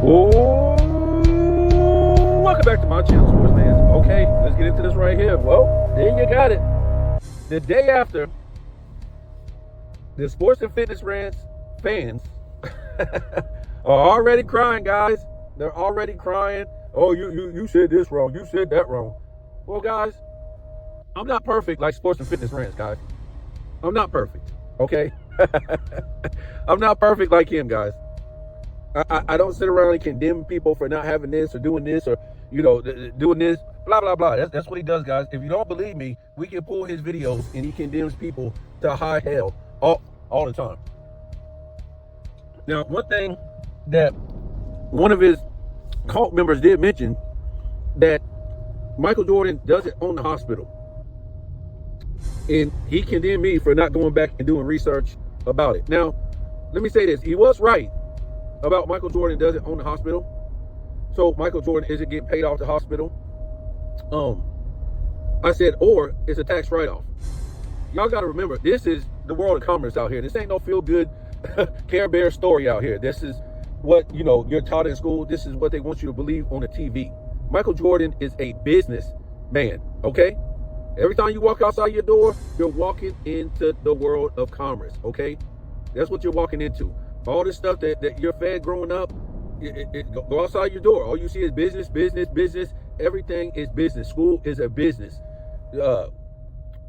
Oh, welcome back to my channel, sports fans. Okay, let's get into this right here. Well, there you got it. The day after, the sports and fitness fans are already crying, guys. They're already crying. Oh, you said this wrong. You said that wrong. Well, guys, I'm not perfect like sports and fitness rants, guys. I'm not perfect, okay? I'm not perfect like him, guys. I don't sit around and condemn people for not having this or doing this or, doing this, blah, blah, blah. That's what he does, guys. If you don't believe me, we can pull his videos and he condemns people to high hell all the time. Now, one thing that one of his cult members did mention, that Michael Jordan doesn't own the hospital. And he condemned me for not going back and doing research about it. Now, let me say this. He was right about Michael Jordan doesn't own the hospital. So Michael Jordan isn't getting paid off the hospital. I said, or it's a tax write-off. Y'all got to remember, this is the world of commerce out here. This ain't no feel-good Care Bear story out here. This is what, you're taught in school. This is what they want you to believe on the TV. Michael Jordan is a businessman, okay? Every time you walk outside your door, you're walking into the world of commerce, okay? That's what you're walking into. All this stuff that you're fed growing up, go outside your door. All you see is business, business, business. Everything is business. School is a business.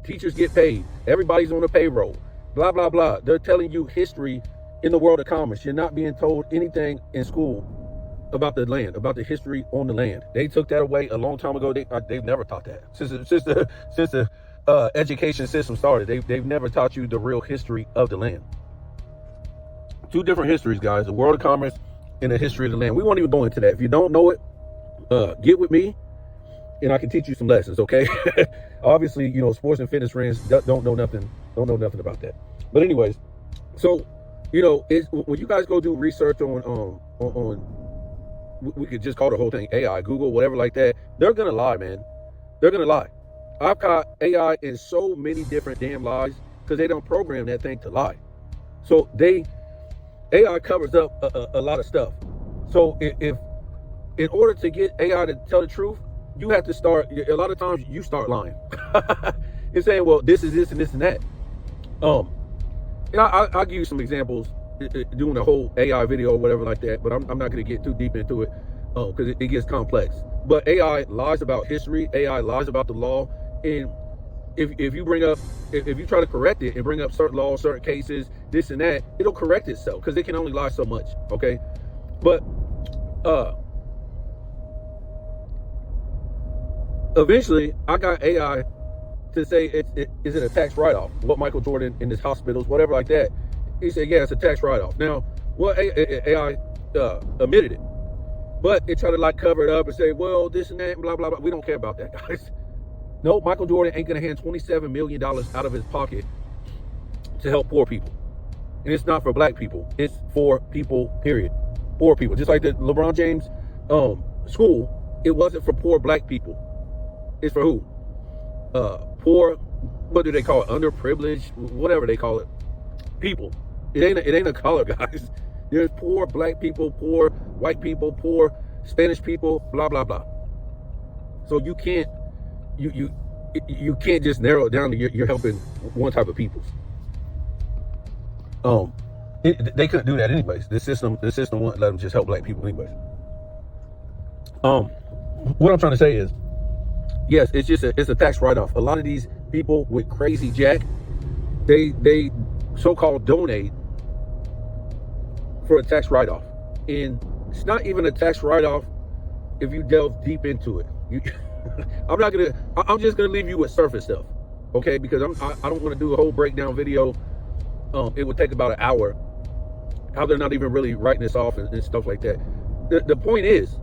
Teachers get paid. Everybody's on a payroll. Blah, blah, blah. They're telling you history in the world of commerce. You're not being told anything in school about the land, about the history on the land. They took that away a long time ago. They've never taught that since the education system started. They've never taught you the real history of the land. Two different histories, guys: the world of commerce and the history of the land. We won't even go into that. If you don't know it, get with me, and I can teach you some lessons. Okay? Obviously, sports and fitness fans don't know nothing about that. But anyways, so when you guys go do research on we could just call the whole thing AI, Google, whatever like that. They're gonna lie, man. They're gonna lie. I've caught AI in so many different damn lies because they don't program that thing to lie. So AI covers up a lot of stuff. So if in order to get AI to tell the truth, you have to start. A lot of times you start lying. You're saying, well, this is this and this and that. I'll give you some examples doing a whole AI video or whatever like that, but I'm not going to get too deep into it because it gets complex. But AI lies about history. AI lies about the law. And if you bring up, if you try to correct it and bring up certain laws, certain cases, this and that, it'll correct itself because it can only lie so much. Okay. But eventually I got AI to say, is it a tax write-off? What Michael Jordan in his hospitals, whatever like that. He said, yeah, it's a tax write-off. Now, AI admitted it, but it tried to cover it up and say, well, this and that, and blah, blah, blah. We don't care about that, guys. No, Michael Jordan ain't going to hand $27 million out of his pocket to help poor people. And it's not for black people. It's for people, period. Poor people. Just like the LeBron James school, it wasn't for poor black people. It's for who? Poor, what do they call it? Underprivileged, whatever they call it. People. It ain't a color, guys. There's poor black people, poor white people, poor Spanish people, blah, blah, blah. So you can't just narrow it down to you're helping one type of people. They couldn't do that anyways. The system wouldn't let them just help black people anyways. What I'm trying to say is, yes, it's a tax write-off. A lot of these people with crazy jack, they so-called donate for a tax write-off. And it's not even a tax write-off if you delve deep into it. I'm just gonna leave you with surface stuff, okay? Because I don't want to do a whole breakdown video. It would take about an hour. How they're not even really writing this off and stuff like that. The point is,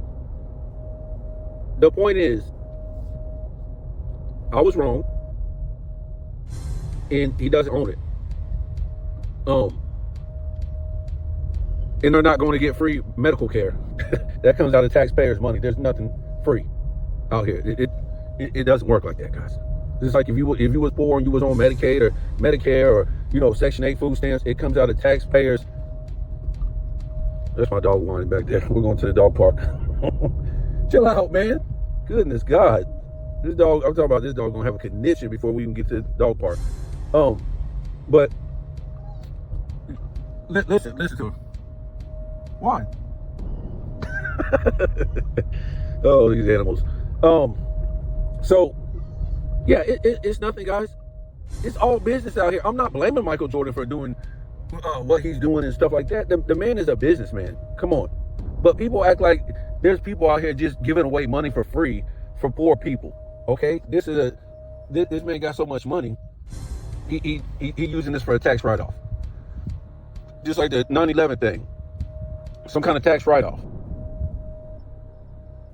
I was wrong, and he doesn't own it. And they're not going to get free medical care. That comes out of taxpayers' money. There's nothing free out here. It doesn't work like that, guys. It's like if you was poor and you was on Medicaid or Medicare or Section 8 food stamps, it comes out of taxpayers' That's my dog whining back there. We're going to the dog park. Chill out, man. Goodness God. This dog, I'm talking about this dog gonna have a condition before we even get to the dog park. But listen to him. Why? Oh, these animals. So yeah, it's nothing, guys. It's all business out here. I'm not blaming Michael Jordan for doing what he's doing and stuff like that. The man is a businessman. Come on. But people act like there's people out here just giving away money for free for poor people. Okay, this man got so much money. He using this for a tax write-off. Just like the 9/11 thing. Some kind of tax write-off.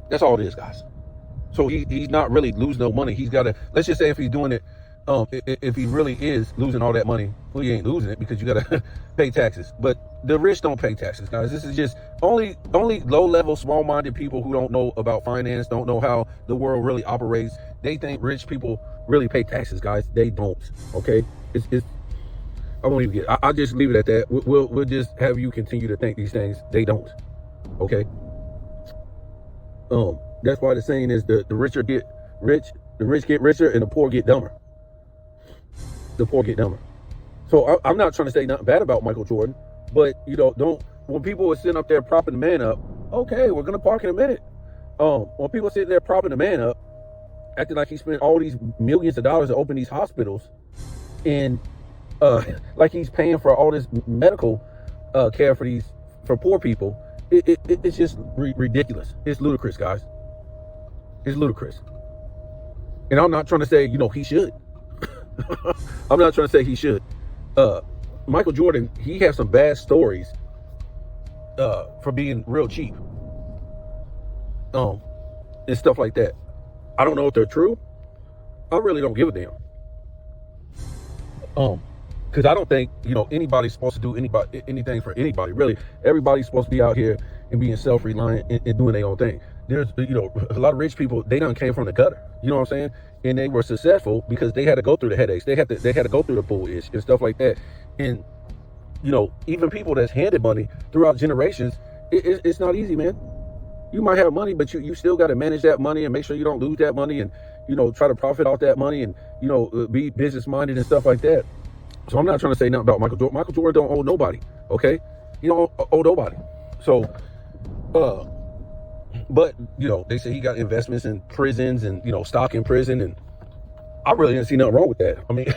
That's all it is, guys. So he's not really losing no money. He's got to, let's just say if he's doing it, if he really is losing all that money, well, he ain't losing it because you got to pay taxes. But the rich don't pay taxes, guys. This is just only low-level, small-minded people who don't know about finance, don't know how the world really operates. They think rich people really pay taxes, guys. They don't. Okay, it's I won't even get. I'll just leave it at that. We'll just have you continue to think these things. They don't. Okay. That's why the saying is the richer get rich, the rich get richer, and the poor get dumber. The poor get dumber. So I'm not trying to say nothing bad about Michael Jordan, but don't. When people are sitting up there propping the man up, okay, we're gonna park in a minute. When people are sitting there propping the man up, acting like he spent all these millions of dollars to open these hospitals, and like he's paying for all this medical care for poor people, it's just ridiculous. It's ludicrous, guys. It's ludicrous. And I'm not trying to say he should. I'm not trying to say he should. Michael Jordan, he has some bad stories for being real cheap, and stuff like that. I don't know if they're true. I really don't give a damn. Because I don't think anybody's supposed to do anything for anybody. Really, everybody's supposed to be out here and being self-reliant and doing their own thing. There's a lot of rich people. They done came from the gutter. You know what I'm saying? And they were successful because they had to go through the headaches. They had to go through the bullish and stuff like that. And even people that's handed money throughout generations, it's not easy, man. You might have money, but you still got to manage that money and make sure you don't lose that money, and try to profit off that money, and be business minded and stuff like that. So I'm not trying to say nothing about Michael Jordan. Michael Jordan don't owe nobody. Okay, he don't owe nobody. So, but they say he got investments in prisons and stock in prison, and I really didn't see nothing wrong with that. I mean,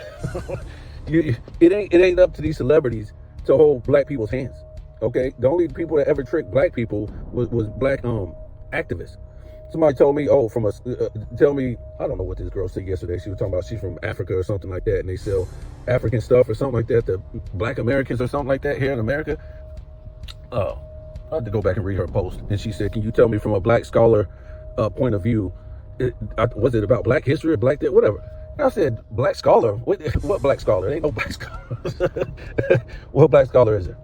it ain't up to these celebrities to hold black people's hands. Okay, the only people that ever tricked black people was black activists. Somebody told me, I don't know what this girl said yesterday. She was talking about she's from Africa or something like that, and they sell African stuff or something like that to black Americans or something like that here in America. I had to go back and read her post, and she said, "Can you tell me from a black scholar point of view, was it about black history or black whatever?" And I said, "Black scholar? What black scholar? There ain't no black scholar." What black scholar is there?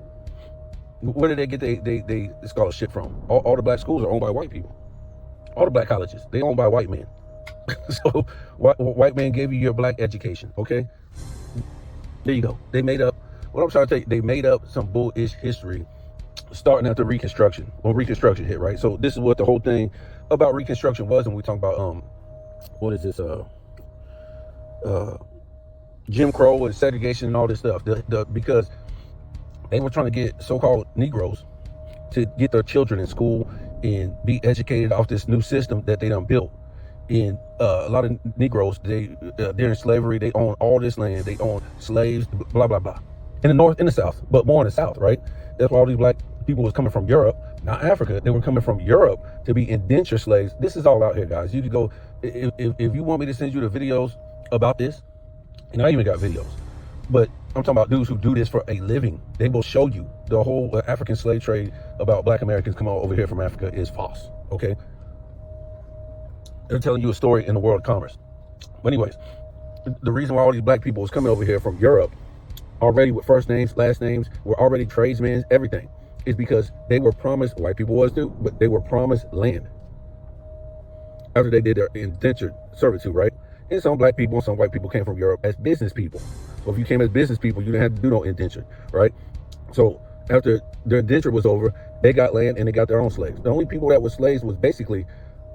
Where did they get the scholarship from? All the black schools are owned by white people. All the black colleges, they owned by white men. So white men gave you your black education, okay? There you go. They made up, what I'm trying to tell you, they made up some bullish history starting after Reconstruction, when Reconstruction hit, right? So this is what the whole thing about Reconstruction was, and we talk about, what is this, Jim Crow and segregation and all this stuff, because they were trying to get so-called Negroes to get their children in school and be educated off this new system that they done built. And a lot of Negroes, they're in slavery, they own all this land, they own slaves, blah, blah, blah. In the North and the South, but more in the South, right? That's why all these black people was coming from Europe, not Africa. They were coming from Europe to be indentured slaves. This is all out here, guys. You could go, if you want me to send you the videos about this, and I even got videos, but I'm talking about dudes who do this for a living. They will show you the whole African slave trade about black Americans coming over here from Africa is false, okay? They're telling you a story in the world of commerce. But anyways, the reason why all these black people was coming over here from Europe, already with first names, last names, were already tradesmen, everything, is because they were promised, white people was too, but they were promised land after they did their indentured servitude, right? And some black people and some white people came from Europe as business people. So if you came as business people, you didn't have to do no indenture, right? So after their indenture was over, they got land and they got their own slaves. The only people that were slaves was basically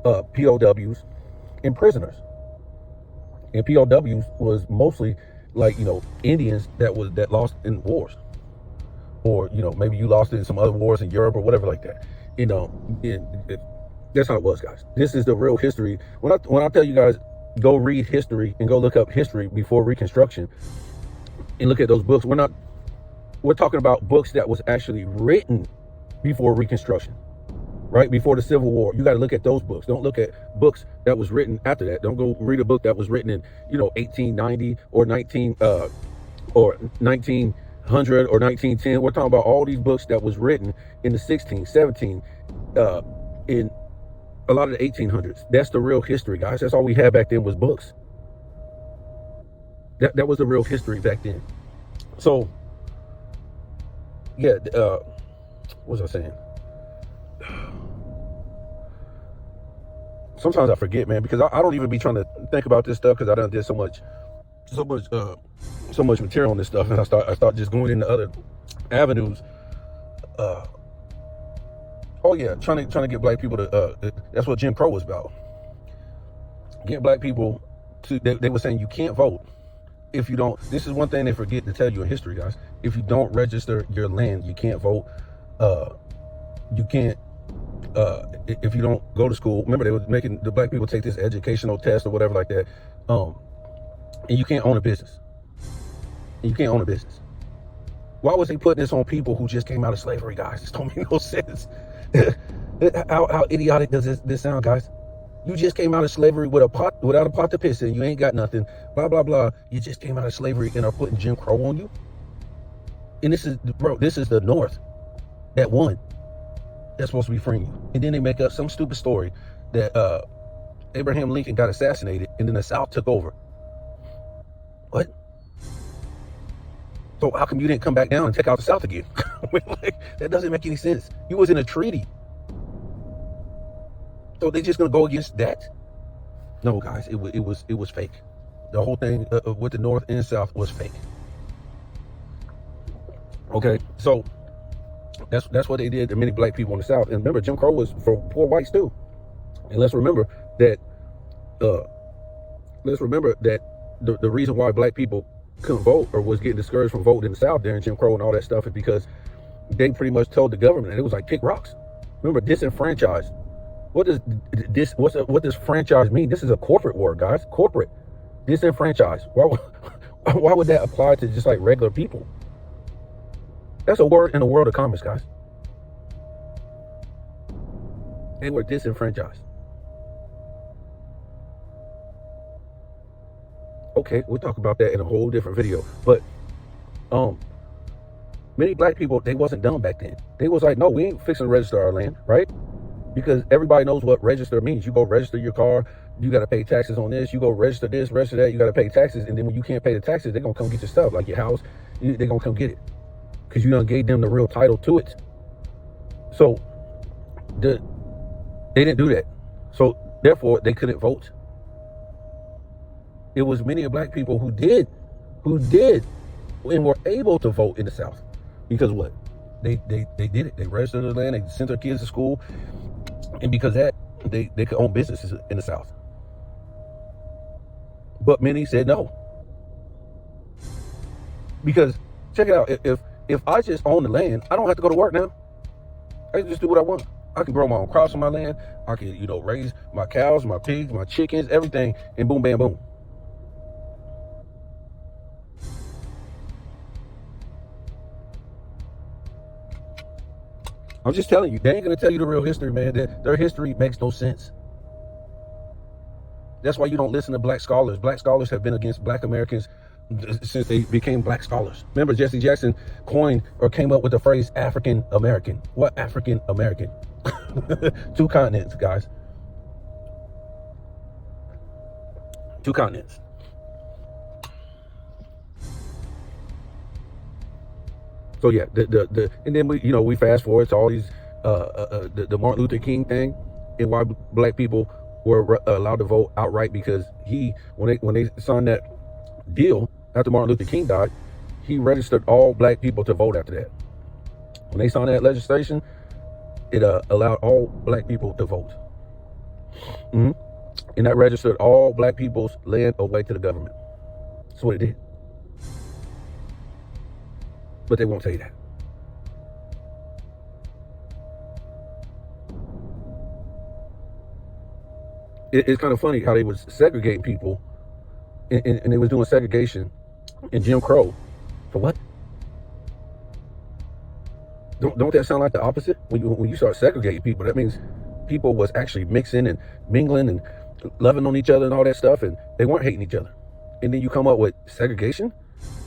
POWs and prisoners. And POWs was mostly like, Indians that lost in wars, or maybe you lost in some other wars in Europe or whatever like that. That's how it was, guys. This is the real history. When I tell you guys, go read history and go look up history before Reconstruction and look at those books. We're talking about books that was actually written before Reconstruction, right? Before the Civil War. You got to look at those books. Don't look at books that was written after that. Don't go read a book that was written in, 1890 or 1900 or 1910. We're talking about all these books that was written in the 16, 17, in a lot of the 1800s. That's the real history, guys. That's all we had back then was books. That was the real history back then. So, yeah, what was I saying? Sometimes I forget, man, because I don't even be trying to think about this stuff because I done did so much material on this stuff, and I start just going into other avenues. Oh yeah, trying to get black people to. That's what Jim Crow was about. Getting black people to. They were saying you can't vote if you don't. This is one thing they forget to tell you in history, guys. If you don't register your land, you can't vote. You can't. If you don't go to school. Remember, they were making the black people take this educational test or whatever like that. And you can't own a business. Why was he putting this on people who just came out of slavery, guys? This don't make no sense. How idiotic does this sound, guys? You just came out of slavery without a pot to piss in. You ain't got nothing. Blah blah blah. You just came out of slavery and are putting Jim Crow on you. And this is the North that won. That's supposed to be freeing you. And then they make up some stupid story that Abraham Lincoln got assassinated and then the South took over. What? So how come you didn't come back down and take out the South again? That doesn't make any sense. You was in a treaty. So they just gonna go against that? No, guys, it was fake. The whole thing with the North and South was fake. Okay, so that's what they did to many black people in the South. And remember, Jim Crow was for poor whites too. And let's remember that the reason why black people couldn't vote or was getting discouraged from voting in the South during Jim Crow and all that stuff is because they pretty much told the government, and it was like kick rocks. Remember, disenfranchised. What does franchise mean? This is a corporate word, guys. Corporate. Disenfranchised. Why would that apply to just like regular people? That's a word in the world of commerce, guys. They were disenfranchised. Okay, we'll talk about that in a whole different video. But many black people, they wasn't dumb back then. They was like, no, we ain't fixing to register our land, right? Because everybody knows what register means. You go register your car, you got to pay taxes on this. You go register this, register that, you got to pay taxes. And then when you can't pay the taxes, they're going to come get your stuff, like your house. They're going to come get it because you done gave them the real title to it. So they didn't do that. So therefore, they couldn't vote. It was many black people who did and were able to vote in the South. Because what? They did it. They registered their land, they sent their kids to school. And because of that, they could own businesses in the South. But many said no. Because check it out, if I just own the land, I don't have to go to work now. I can just do what I want. I can grow my own crops on my land. I can, raise my cows, my pigs, my chickens, everything, and boom, bam, boom. I'm just telling you, they ain't gonna tell you the real history, man. Their history makes no sense. That's why you don't listen to black scholars. Black scholars have been against black Americans since they became black scholars. Remember, Jesse Jackson coined or came up with the phrase African American. What African American? 2 continents, guys. 2 continents. So yeah, and then we fast forward to all these the Martin Luther King thing, and why black people were allowed to vote outright, because when they signed that deal after Martin Luther King died, he registered all black people to vote after that. When they signed that legislation, it allowed all black people to vote. Mm-hmm. And that registered all black people's land away to the government. That's what it did. But they won't tell you that. It's kind of funny how they was segregating people, and they was doing segregation and Jim Crow for what? Don't that sound like the opposite? When you start segregating people, that means people was actually mixing and mingling and loving on each other and all that stuff, and they weren't hating each other. And then you come up with segregation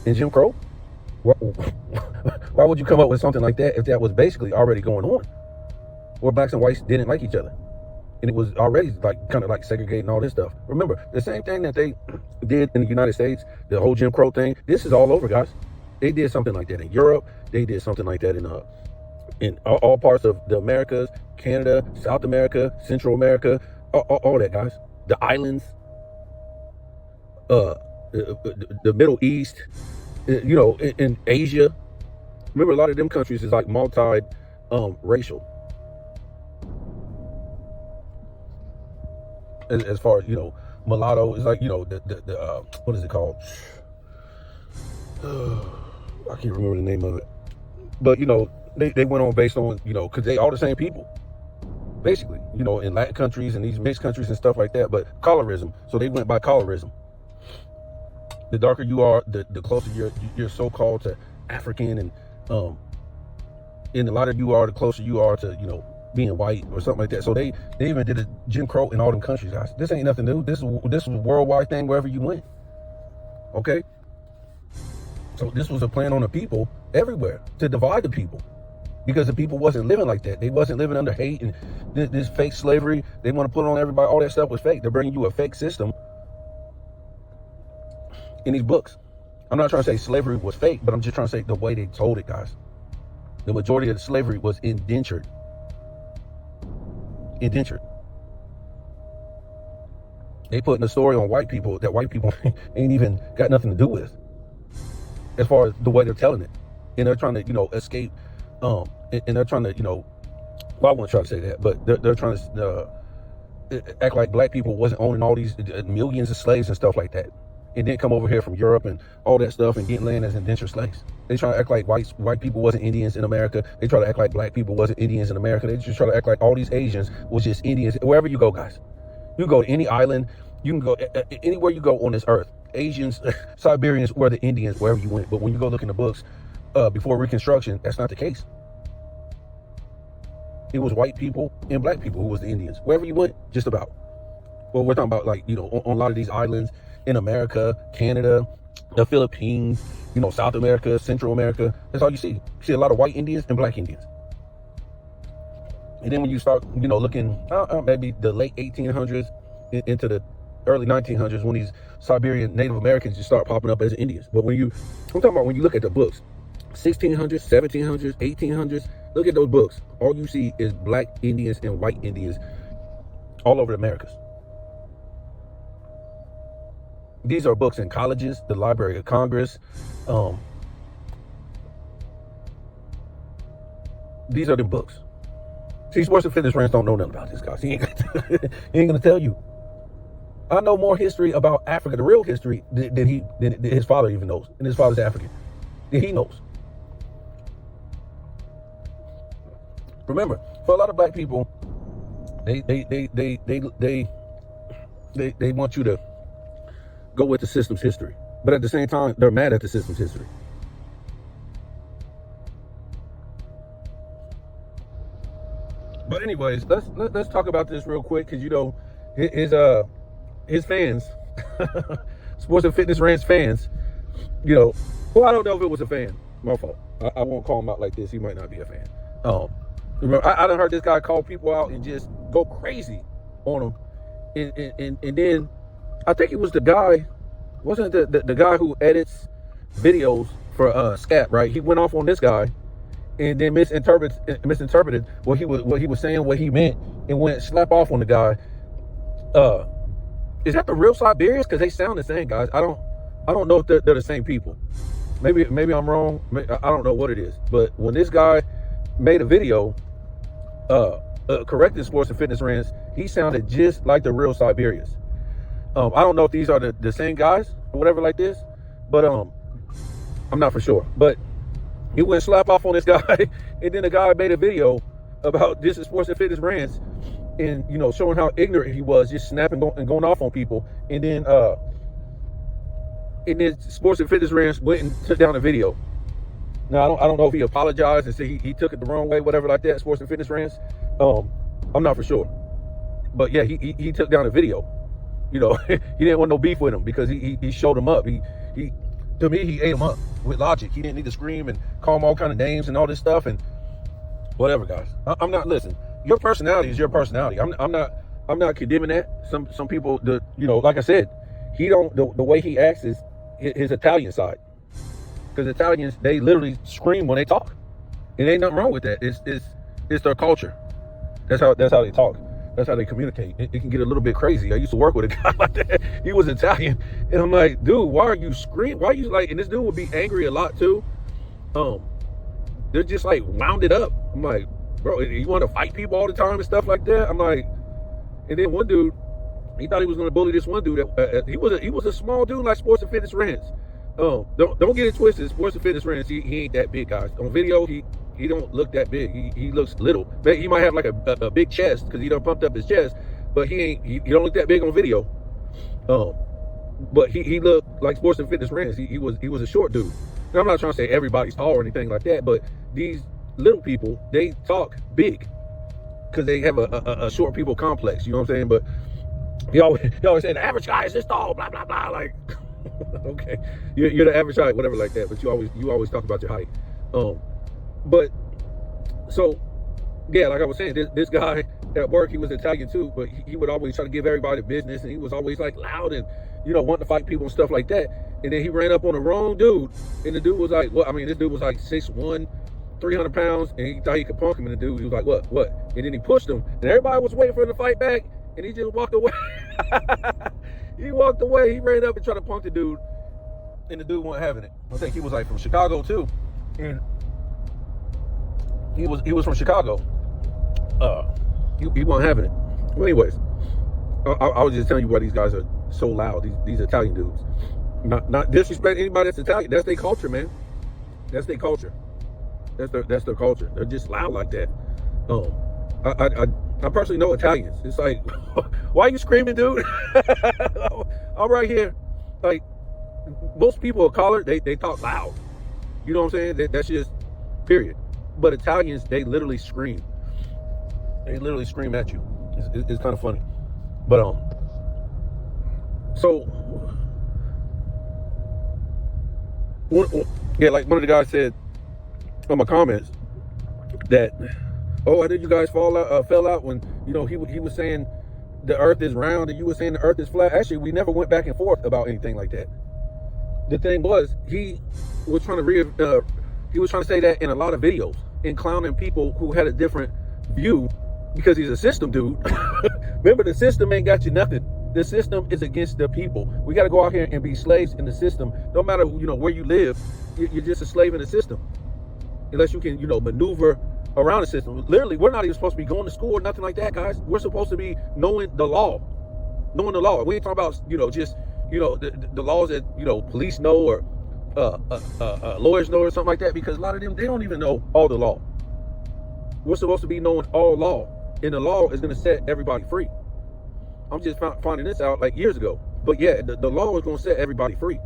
and Jim Crow? Why would you come up with something like that if that was basically already going on, where blacks and whites didn't like each other, and it was already like kind of like segregating all this stuff? Remember, the same thing that they did in the United States, the whole Jim Crow thing. This is all over, guys. They did something like that in Europe. They did something like that in all parts of the Americas, Canada, South America, Central America, all that, guys. The islands, the Middle East, in Asia. Remember, a lot of them countries is like racial. As far as, mulatto is like, the what is it called? I can't remember the name of it. But, they went on based on, because they all the same people. Basically, in Latin countries and these mixed countries and stuff like that. But colorism. So they went by colorism. The darker you are, the closer you're so-called to African, and the lighter you are, the closer you are to, being white or something like that. So they even did a Jim Crow in all them countries, guys. This ain't nothing new. This was a worldwide thing wherever you went. Okay? So this was a plan on the people everywhere to divide the people, because the people wasn't living like that. They wasn't living under hate and this fake slavery. They want to put on everybody. All that stuff was fake. They're bringing you a fake system in these books. I'm not trying to say slavery was fake, but I'm just trying to say the way they told it, guys. The majority of the slavery was indentured. They putting the story on white people that white people ain't even got nothing to do with, as far as the way they're telling it. And they're trying to, escape. And they're trying to, well, I won't try to say that, but they're trying to act like black people wasn't owning all these millions of slaves and stuff like that, and then come over here from Europe and all that stuff and getting land as indentured slaves. They try to act like white people wasn't Indians in America. They try to act like black people wasn't Indians in America. They just try to act like all these Asians was just Indians. Wherever you go, guys, you go to any island, you can go anywhere you go on this earth. Asians, Siberians were the Indians wherever you went. But when you go look in the books before Reconstruction, that's not the case. It was white people and black people who was the Indians wherever you went, just about. Well, we're talking about on a lot of these islands in America, Canada, the Philippines, South America, Central America. That's all you see. You see a lot of white Indians and black Indians. And then when you start, looking maybe the late 1800s into the early 1900s, when these Siberian Native Americans just start popping up as Indians. But I'm talking about when you look at the books, 1600s, 1700s, 1800s, look at those books. All you see is black Indians and white Indians all over the Americas. These are books in colleges, the Library of Congress. These are the books. See, Sports and Fitness Rants don't know nothing about this, guys. He ain't gonna tell you. I know more history about Africa, the real history, than his father even knows. And his father's African. Than he knows. Remember, for a lot of black people, they want you to go with the system's history, but at the same time, they're mad at the system's history. But anyways, let's talk about this real quick, because his fans, Sports and Fitness Rants fans, well, I don't know if it was a fan. My fault. I won't call him out like this. He might not be a fan. Remember, I done heard this guy call people out and just go crazy on them, and then I think it was the guy, wasn't it the guy who edits videos for Scat, right? He went off on this guy and then misinterpreted what he was saying, what he meant, and went slap off on the guy. Is that the real Siberians? Because they sound the same, guys. I don't know if they're the same people. Maybe I'm wrong. I don't know what it is. But when this guy made a video correcting Sports and Fitness Rants. He sounded just like the real Siberians. I don't know if these are the same guys or whatever like this, but I'm not for sure. But he went slap off on this guy, and then the guy made a video about this is Sports and Fitness Rants, and showing how ignorant he was, just snapping and going off on people. And then Sports and Fitness Rants went and took down the video. Now I don't know if he apologized and said he took it the wrong way, whatever like that. Sports and Fitness Rants. I'm not for sure, but yeah, he took down the video. He didn't want no beef with him because he showed him up. He to me, he ate him up with logic. He didn't need to scream and call him all kind of names and all this stuff and whatever, guys. I'm not, listen, your personality is your personality. I'm not condemning that. Some people, like I said, the way he acts is his Italian side. Because Italians, they literally scream when they talk. And ain't nothing wrong with that. It's their culture. That's how they talk. That's how they communicate. It can get a little bit crazy. I used to work with a guy like that. He was Italian. And I'm like, dude, why are you screaming? Why are you like, and this dude would be angry a lot too. They're just like wounded up. I'm like, bro, you want to fight people all the time and stuff like that? I'm like, and then one dude, he thought he was going to bully this one dude. He was a small dude like Sports and Fitness Rants. Don't get it twisted. Sports and Fitness Rants, he ain't that big, guys. On video, he don't look that big. He looks little. He might have like a big chest because he done pumped up his chest, but he don't look that big on video. But he looked like Sports and Fitness Rants. He was a short dude. Now, I'm not trying to say everybody's tall or anything like that, but these little people, they talk big because they have a short people complex. You know what I'm saying? But he always say the average guy is this tall, blah blah blah. Like, okay, you're the average height, whatever like that. But you always talk about your height. But so yeah, like I was saying, this guy at work, he was Italian too, but he would always try to give everybody business, and he was always like loud and wanting to fight people and stuff like that. And then he ran up on the wrong dude, and the dude was like, well, I mean, this dude was like 6'1", 300 pounds, and he thought he could punk him. And the dude, he was like, what? And then he pushed him, and everybody was waiting for him to fight back, and he just walked away. He walked away. He ran up and tried to punk the dude, and the dude wasn't having it. I think he was like from Chicago too, and he was from Chicago. He wasn't having it. Well, anyways, I was just telling you why these guys are so loud. These Italian dudes. Not disrespect anybody that's Italian. That's their culture, man. That's their culture. That's their culture. They're just loud like that. I personally know Italians. It's like, why are you screaming, dude? I'm right here. Like, most people of color, they talk loud. You know what I'm saying? That's just period. But Italians, they literally scream. They literally scream at you. It's kind of funny. But so yeah, like one of the guys said on my comments that, oh, how did you guys fell out when he was saying the earth is round and you were saying the earth is flat. Actually, we never went back and forth about anything like that. The thing was, he was trying to say that in a lot of videos and clowning people who had a different view because he's a system dude. Remember, the system ain't got you nothing. The system is against the people. We got to go out here and be slaves in the system. No matter where you live, you're just a slave in the system. Unless you can maneuver around the system. Literally, we're not even supposed to be going to school or nothing like that, guys. We're supposed to be knowing the law. We ain't talking about just the laws that police know or lawyers know or something like that, because a lot of them, they don't even know all the law. We're supposed to be knowing all law, and the law is going to set everybody free. I'm just finding this out like years ago. But yeah, the law is going to set everybody free.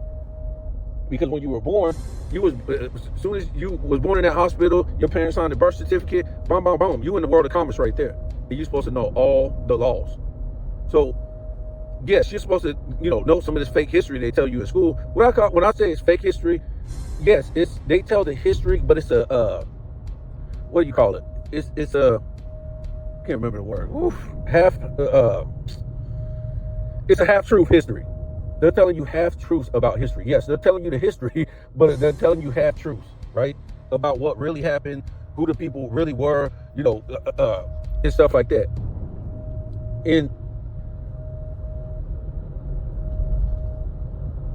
Because when you were born, as soon as you was born in that hospital, your parents signed the birth certificate, boom, boom, boom. You in the world of commerce right there. And you're supposed to know all the laws. So yes, you're supposed to, know some of this fake history they tell you in school. When I say it's fake history, yes, they tell the history, but it's what do you call it? It's a, I can't remember the word. It's a half-truth history. They're telling you half-truths about history. Yes, they're telling you the history, but they're telling you half-truths, right? About what really happened, who the people really were, and stuff like that. And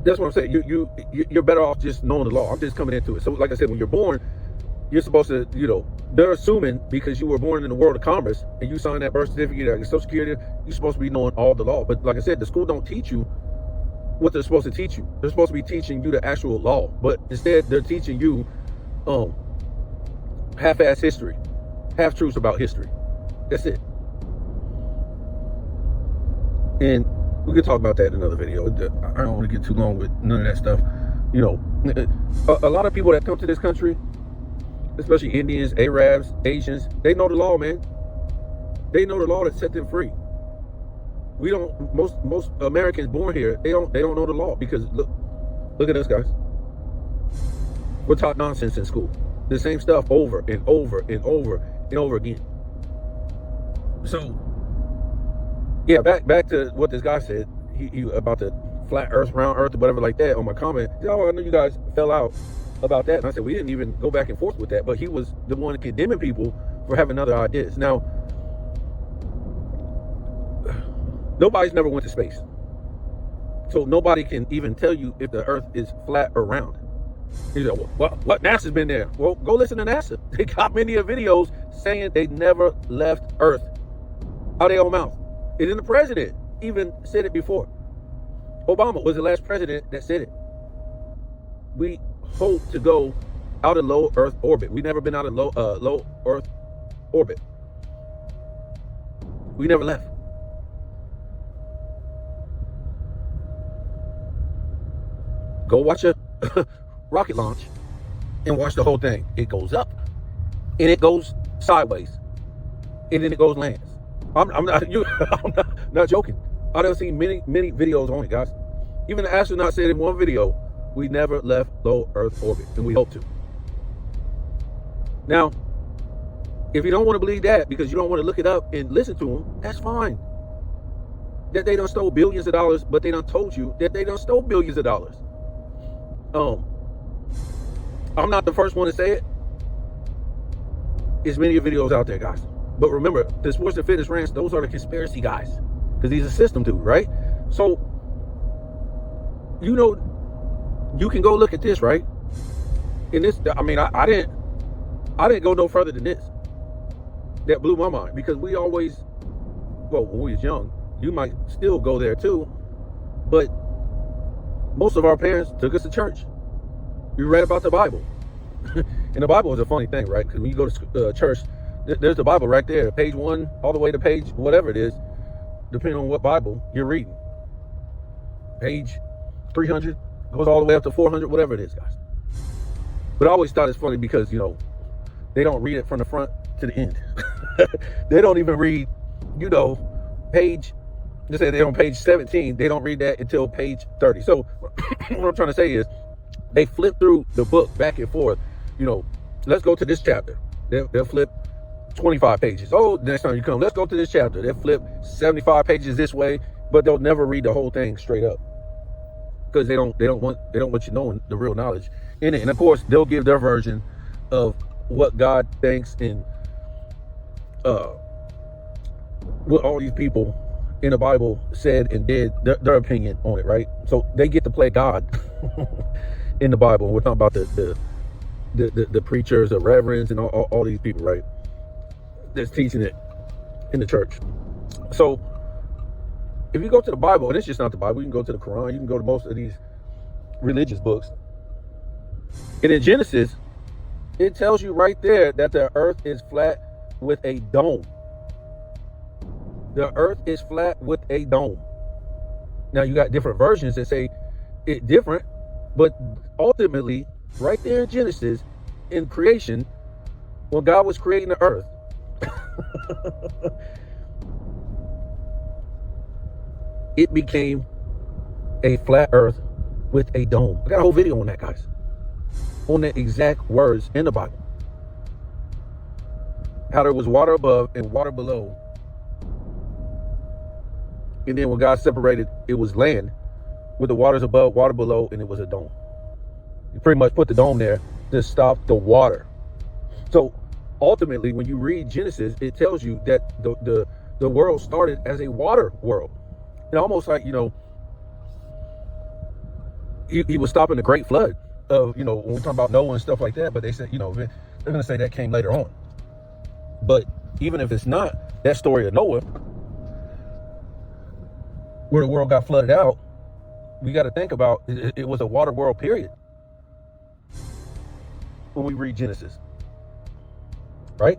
that's what I'm saying. You're better off just knowing the law. I'm just coming into it. So like I said, when you're born, you're supposed to, they're assuming because you were born in the world of commerce and you signed that birth certificate, like Social Security, you're supposed to be knowing all the law. But like I said, the school don't teach you what they're supposed to teach you. They're supposed to be teaching you the actual law, but instead they're teaching you half-ass history, half-truths about history. That's it. And we could talk about that in another video. I don't want to get too long with none of that stuff. A lot of people that come to this country, especially Indians, Arabs, Asians, they know the law, man. They know the law that set them free. We don't. Most Americans born here, they don't know the law because look at us, guys. We're taught nonsense in school. The same stuff over and over and over and over again. So, yeah, back to what this guy said. He about the flat Earth, round Earth, or whatever like that on my comment. Oh, I know you guys fell out about that, and I said we didn't even go back and forth with that. But he was the one condemning people for having other ideas. Now, nobody's never went to space, so nobody can even tell you if the Earth is flat or round. He's like, well, what? NASA's been there. Well, go listen to NASA. They got many videos saying they never left Earth out of their own mouth. And then the president even said it before. Obama was the last president that said it. We hope to go out of low Earth orbit. We've never been out of low Earth orbit. We never left. Go watch a rocket launch and watch the whole thing. It goes up and it goes sideways and then it goes lands. I'm not joking. I done seen many videos on it, guys. Even the astronaut said in one video, we never left low Earth orbit, and we hope to. Now, if you don't want to believe that because you don't want to look it up and listen to them, that's fine. That they done stole billions of dollars, but they done told you that they done stole billions of dollars. I'm not the first one to say it. There's many videos out there, guys. But remember, the sports and fitness rants, those are the conspiracy guys. Because he's a system dude, right? So, you can go look at this, right? And this, I mean, I didn't go no further than this. That blew my mind. Because we always, well, when we was young, you might still go there too. But most of our parents took us to church. We read about the Bible. And the Bible is a funny thing, right? Because when you go to church, there's the Bible right there, page 1 all the way to page whatever it is, depending on what Bible you're reading. Page 300 goes all the way up to 400, whatever it is, guys. But I always thought it's funny because, they don't read it from the front to the end. They don't even read, page, let's say they're on page 17, they don't read that until page 30. So what I'm trying to say is they flip through the book back and forth. Let's go to this chapter. They'll flip 25 pages. Oh, the next time you come, let's go to this chapter. They'll flip 75 pages this way, but they'll never read the whole thing straight up because they don't want you knowing the real knowledge in it. And of course, they'll give their version of what God thinks and what all these people in the Bible said and did, their opinion on it, right? So they get to play God in the Bible. We're talking about the preachers, the reverends, and all these people, right? That's teaching it in the church. So if you go to the Bible, and it's just not the Bible, you can go to the Quran, you can go to most of these religious books. And in Genesis, it tells you right there that the earth is flat with a dome. The earth is flat with a dome. Now you got different versions that say it different, but ultimately, right there in Genesis, in creation, when God was creating the earth, it became a flat earth with a dome. I got a whole video on that, guys, on the exact words in the Bible. How there was water above and water below. And then when God separated, it was land with the waters above, water below, and it was a dome. You pretty much put the dome there to stop the water. So ultimately, when you read Genesis, it tells you that the world started as a water world. And almost like, he was stopping the great flood of, when we talk about Noah and stuff like that. But they said, they're going to say that came later on. But even if it's not that story of Noah, where the world got flooded out, we got to think about it was a water world period when we read Genesis, right?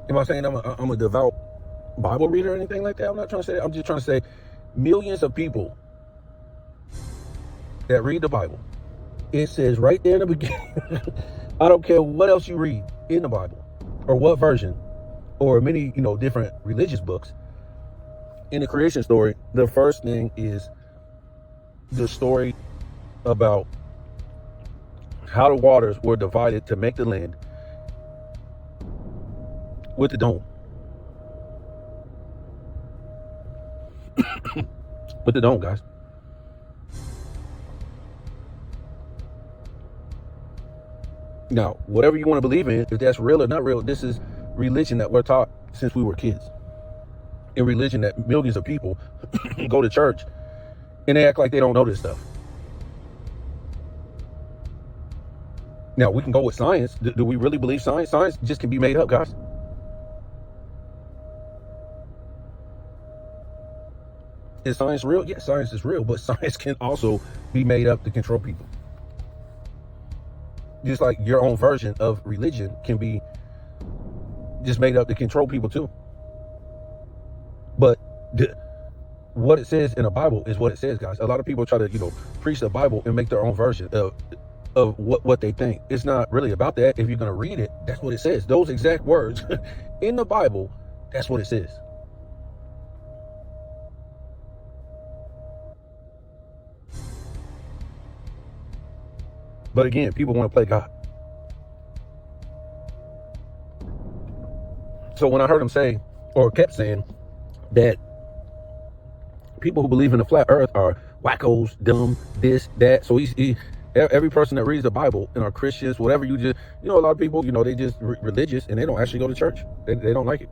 Am I saying I'm a devout Bible reader or anything like that? I'm not trying to say that. I'm just trying to say millions of people that read the Bible, it says right there in the beginning, I don't care what else you read in the Bible or what version or many, different religious books, in the creation story, the first thing is the story about how the waters were divided to make the land with the dome. With the dome, guys. Now, whatever you want to believe in, if that's real or not real, this is religion that we're taught since we were kids. In religion that millions of people go to church and they act like they don't know this stuff. Now, we can go with science. Do we really believe science? Science just can be made up, guys. Is science real? Yes, science is real, but science can also be made up to control people. Just like your own version of religion can be just made up to control people too. But what it says in the Bible is what it says, guys. A lot of people try to, preach the Bible and make their own version of what they think. It's not really about that. If you're going to read it, that's what it says. Those exact words in the Bible, that's what it says. But again, people want to play God. So when I heard him say, or kept saying, that people who believe in the flat earth are wackos, dumb, this, that. So every person that reads the Bible and are Christians, whatever, a lot of people, they just religious and they don't actually go to church. They don't like it.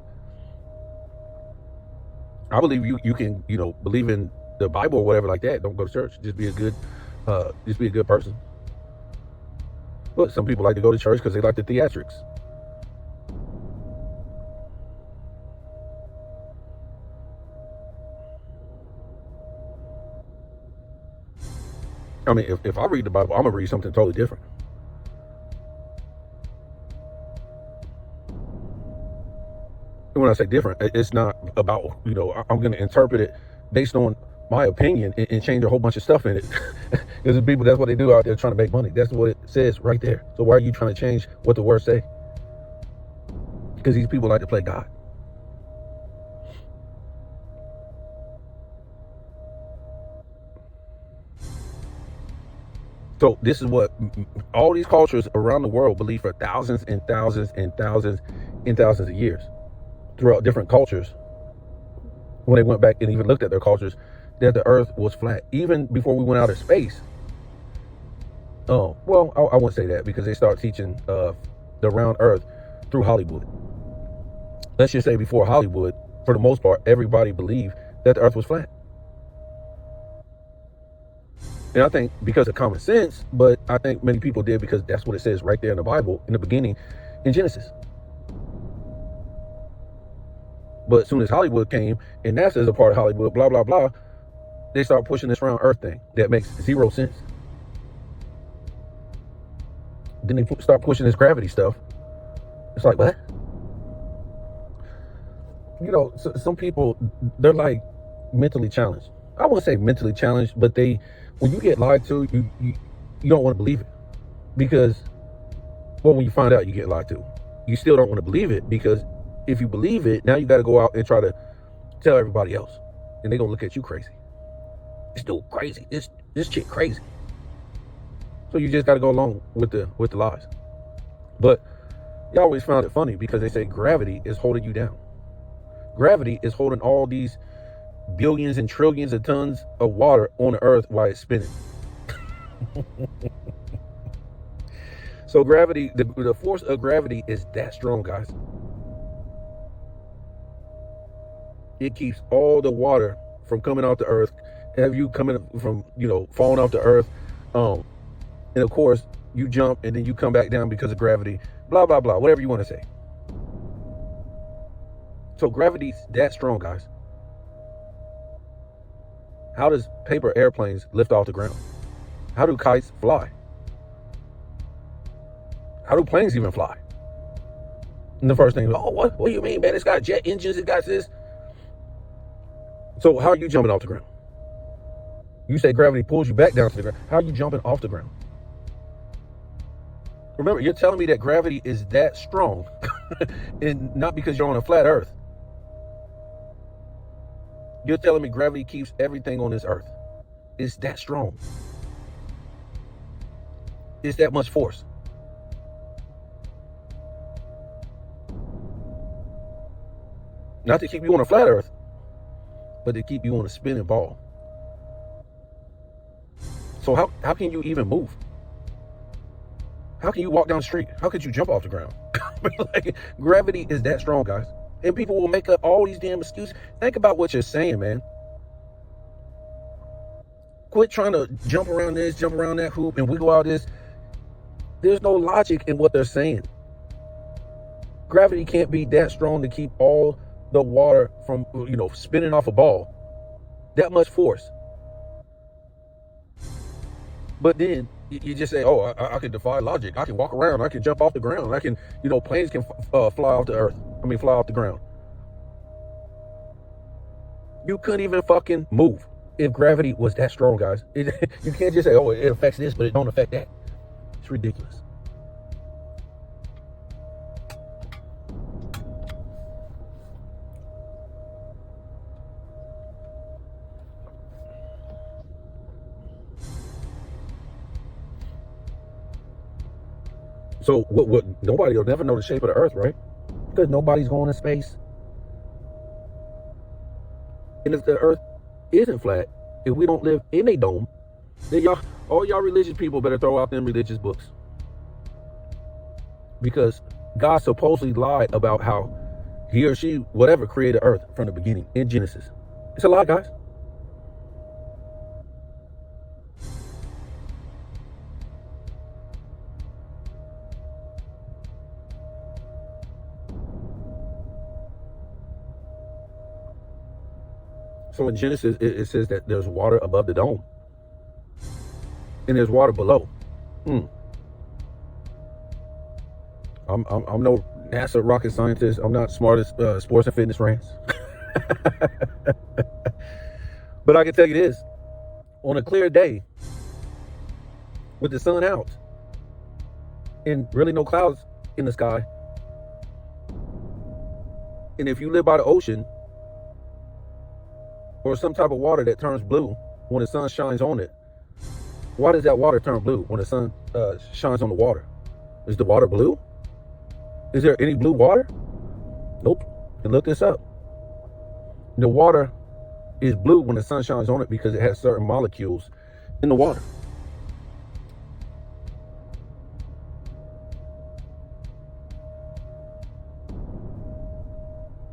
I believe you can, believe in the Bible or whatever like that. Don't go to church. Just be a good person. But some people like to go to church because they like the theatrics. I mean, if I read the Bible, I'm going to read something totally different. And when I say different, it's not about, I'm going to interpret it based on my opinion and change a whole bunch of stuff in it. Because the people, that's what they do out there trying to make money. That's what it says right there. So why are you trying to change what the words say? Because these people like to play God. So this is what all these cultures around the world believe for thousands and thousands and thousands and thousands of years. Throughout different cultures, when they went back and even looked at their cultures, that the earth was flat. Even before we went out of space. Oh, well, I wouldn't say that, because they start teaching the round earth through Hollywood. Let's just say before Hollywood, for the most part, everybody believed that the earth was flat. And I think because of common sense, but I think many people did because that's what it says right there in the Bible, in the beginning, in Genesis. But as soon as Hollywood came, and NASA is a part of Hollywood, blah, blah, blah, they start pushing this round earth thing that makes zero sense. Then they start pushing this gravity stuff. It's like, what? Some people, they're like mentally challenged. I wouldn't say mentally challenged, but when you get lied to, you don't want to believe it. Because, when you find out you get lied to, you still don't want to believe it, because if you believe it, now you got to go out and try to tell everybody else. And they're going to look at you crazy. This dude crazy. This chick crazy. So you just got to go along with the lies. But you always found it funny because they say gravity is holding you down. Gravity is holding all these billions and trillions of tons of water on the earth while it's spinning. So gravity, the force of gravity is that strong, guys. It keeps all the water from coming off the earth, have you coming from, falling off the earth, And of course, you jump and then you come back down because of gravity, blah, blah, blah, whatever you want to say. So gravity's that strong, guys. How does paper airplanes lift off the ground? How do kites fly? How do planes even fly? And the first thing, oh, what do you mean, man? It's got jet engines, it got this. So how are you jumping off the ground? You say gravity pulls you back down to the ground. How are you jumping off the ground? Remember, you're telling me that gravity is that strong, and not because you're on a flat earth. You're telling me gravity keeps everything on this earth. It's that strong. It's that much force. Not to keep you on a flat earth, but to keep you on a spinning ball. So how can you even move? How can you walk down the street? How could you jump off the ground? Like, gravity is that strong, guys. And people will make up all these damn excuses. Think about what you're saying, man. Quit trying to jump around this, jump around that hoop, and wiggle out this. There's no logic in what they're saying. Gravity can't be that strong to keep all the water from, spinning off a ball. That much force. But then you just say, oh, I can defy logic. I can walk around. I can jump off the ground. I can, planes can fly off the earth. Fly off the ground. You couldn't even fucking move if gravity was that strong, guys. You can't just say, oh, it affects this, but it don't affect that. It's ridiculous. So what nobody will never know the shape of the earth, right? Because nobody's going to space. And if the earth isn't flat, if we don't live in a dome, then all y'all religious people better throw out them religious books. Because God supposedly lied about how he or she, whatever, created earth from the beginning in Genesis. It's a lie, guys. So in Genesis, it says that there's water above the dome. And there's water below. I'm no NASA rocket scientist. I'm not smart as sports and fitness rants. But I can tell you this. On a clear day, with the sun out, and really no clouds in the sky, and if you live by the ocean, or some type of water that turns blue when the sun shines on it. Why does that water turn blue when the sun shines on the water? Is the water blue? Is there any blue water? Nope. And look this up. The water is blue when the sun shines on it because it has certain molecules in the water.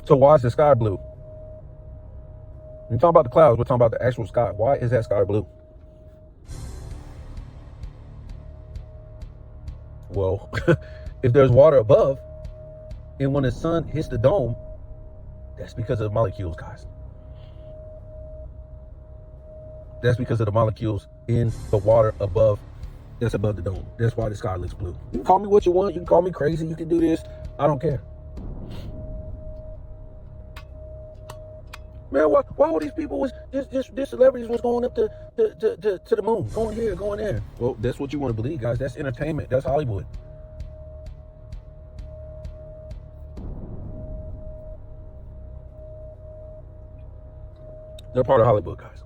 So why is the sky blue? We're talking about the clouds, we're talking about the actual sky. Why is that sky blue? Well, if there's water above, and when the sun hits the dome, that's because of the molecules, guys. That's because of the molecules in the water above, that's above the dome. That's why the sky looks blue. You can call me what you want, you can call me crazy, you can do this. I don't care. Man, why all these people was this celebrities was going up to the moon, going here, going there? Well, that's what you want to believe, guys. That's entertainment. That's Hollywood. They're part of Hollywood, guys.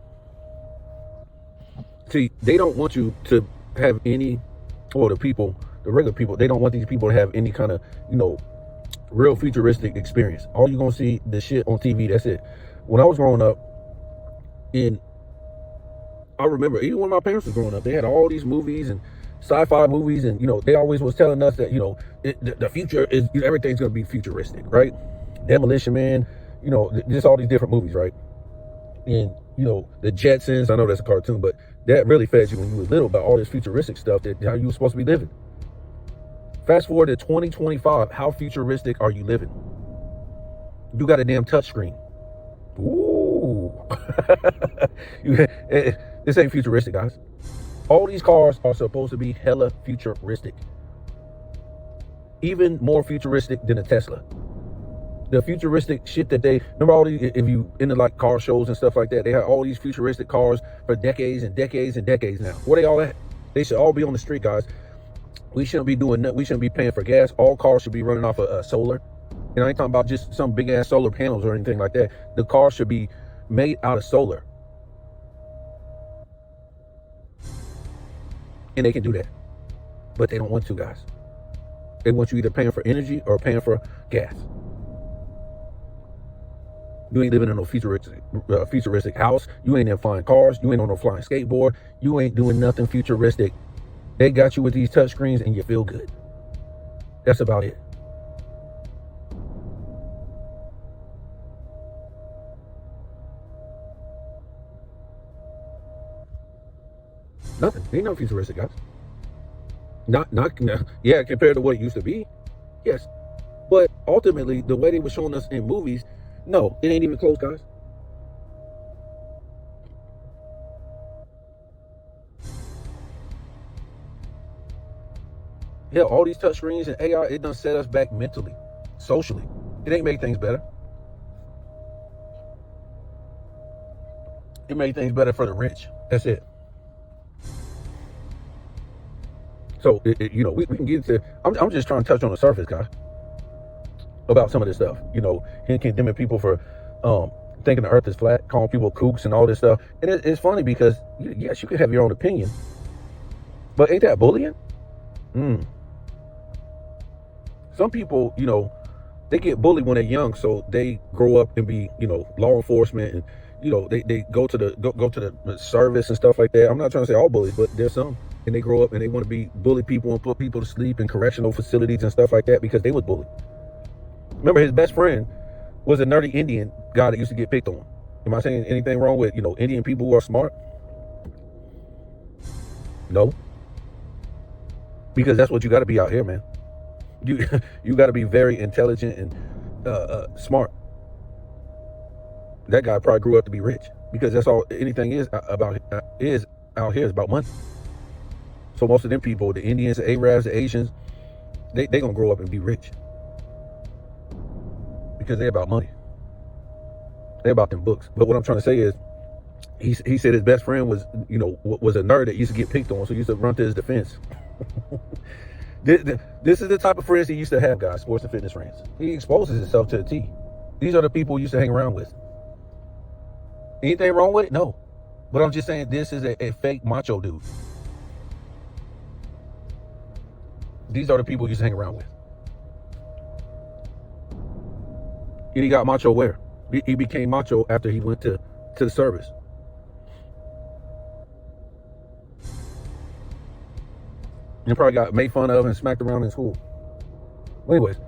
See, they don't want you to have any, or the regular people, they don't want these people to have any kind of, real futuristic experience. All you're going to see the shit on TV, that's it. When I was growing up, and I remember even when my parents were growing up, they had all these movies and sci-fi movies, and they always was telling us that the future is everything's going to be futuristic, right? Demolition Man, just all these different movies, right? And the Jetsons, I know that's a cartoon, but That really fed you when you were little about all this futuristic stuff that how you were supposed to be living. Fast forward to 2025, how futuristic are you living? You got a damn touchscreen. Ooh. This ain't futuristic, guys. All these cars are supposed to be hella futuristic. Even more futuristic than a Tesla. The futuristic shit that they, remember all these, if you into like car shows and stuff like that, they have all these futuristic cars for decades and decades and decades now. Where they all at? They should all be on the street, guys. We shouldn't be doing that. We shouldn't be paying for gas. All cars should be running off of solar. And I ain't talking about just some big ass solar panels or anything like that. The car should be made out of solar. And they can do that. But they don't want to, guys. They want you either paying for energy or paying for gas. You ain't living in no futuristic house. You ain't in flying cars. You ain't on no flying skateboard. You ain't doing nothing futuristic. They got you with these touch screens and you feel good. That's about it. Nothing. Ain't no futuristic, guys. Not, yeah, compared to what it used to be. Yes. But ultimately, the way they were showing us in movies, no, it ain't even close, guys. Yeah, all these touch screens and AI, it done set us back mentally, socially. It ain't make things better. It made things better for the rich. That's it. So, you know, we can get into, I'm just trying to touch on the surface, guys, about some of this stuff. You know, him condemning people for thinking the earth is flat, calling people kooks and all this stuff. And it's funny because, yes, you can have your own opinion, but ain't that bullying? Some people, you know, they get bullied when they're young, so they grow up and be, you know, law enforcement, and you know, they go to the service and stuff like that. I'm not trying to say all bullies, but there's some, and they grow up and they want to be bully people and put people to sleep in correctional facilities and stuff like that because they was bullied. Remember, his best friend was a nerdy Indian guy that used to get picked on. Am I saying anything wrong with, you know, Indian people who are smart? No, because that's what you got to be out here, man. You got to be very intelligent and smart. That guy probably grew up to be rich because that's all anything is about is out here is about money. So most of them people, the Indians, the Arabs, the Asians, they gonna grow up and be rich because they about money. They about them books. But what I'm trying to say is, he said his best friend was, you know, was a nerd that used to get picked on, so he used to run to his defense. This is the type of friends he used to have, guys, sports and fitness friends. He exposes himself to the T. These are the people he used to hang around with. Anything wrong with it? No. But I'm just saying this is a fake macho dude. These are the people he used to hang around with. And he got macho where? He became macho after he went to the service. And probably got made fun of and smacked around in school. Well, anyways,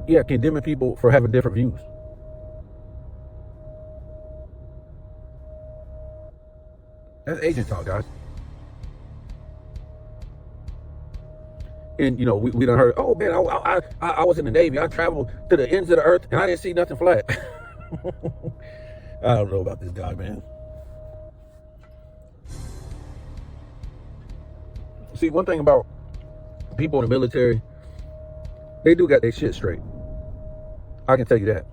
yeah, condemning people for having different views. That's agent talk, guys. And you know, we done heard, oh man, I was in the Navy. I traveled to the ends of the earth and I didn't see nothing flat. I don't know about this guy, man. See, one thing about people in the military, they do got their shit straight. I can tell you that.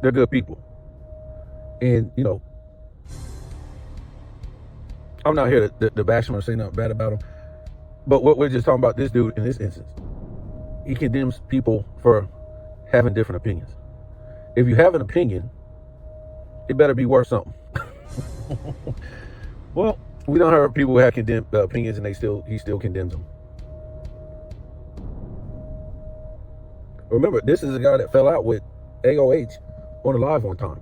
They're good people. And, you know, I'm not here to bash him or say nothing bad about him. But what we're just talking about this dude in this instance, he condemns people for having different opinions. If you have an opinion, it better be worth something. Well, we don't heard people who have condemned opinions and he still condemns them. Remember, this is a guy that fell out with AOH on the live one time.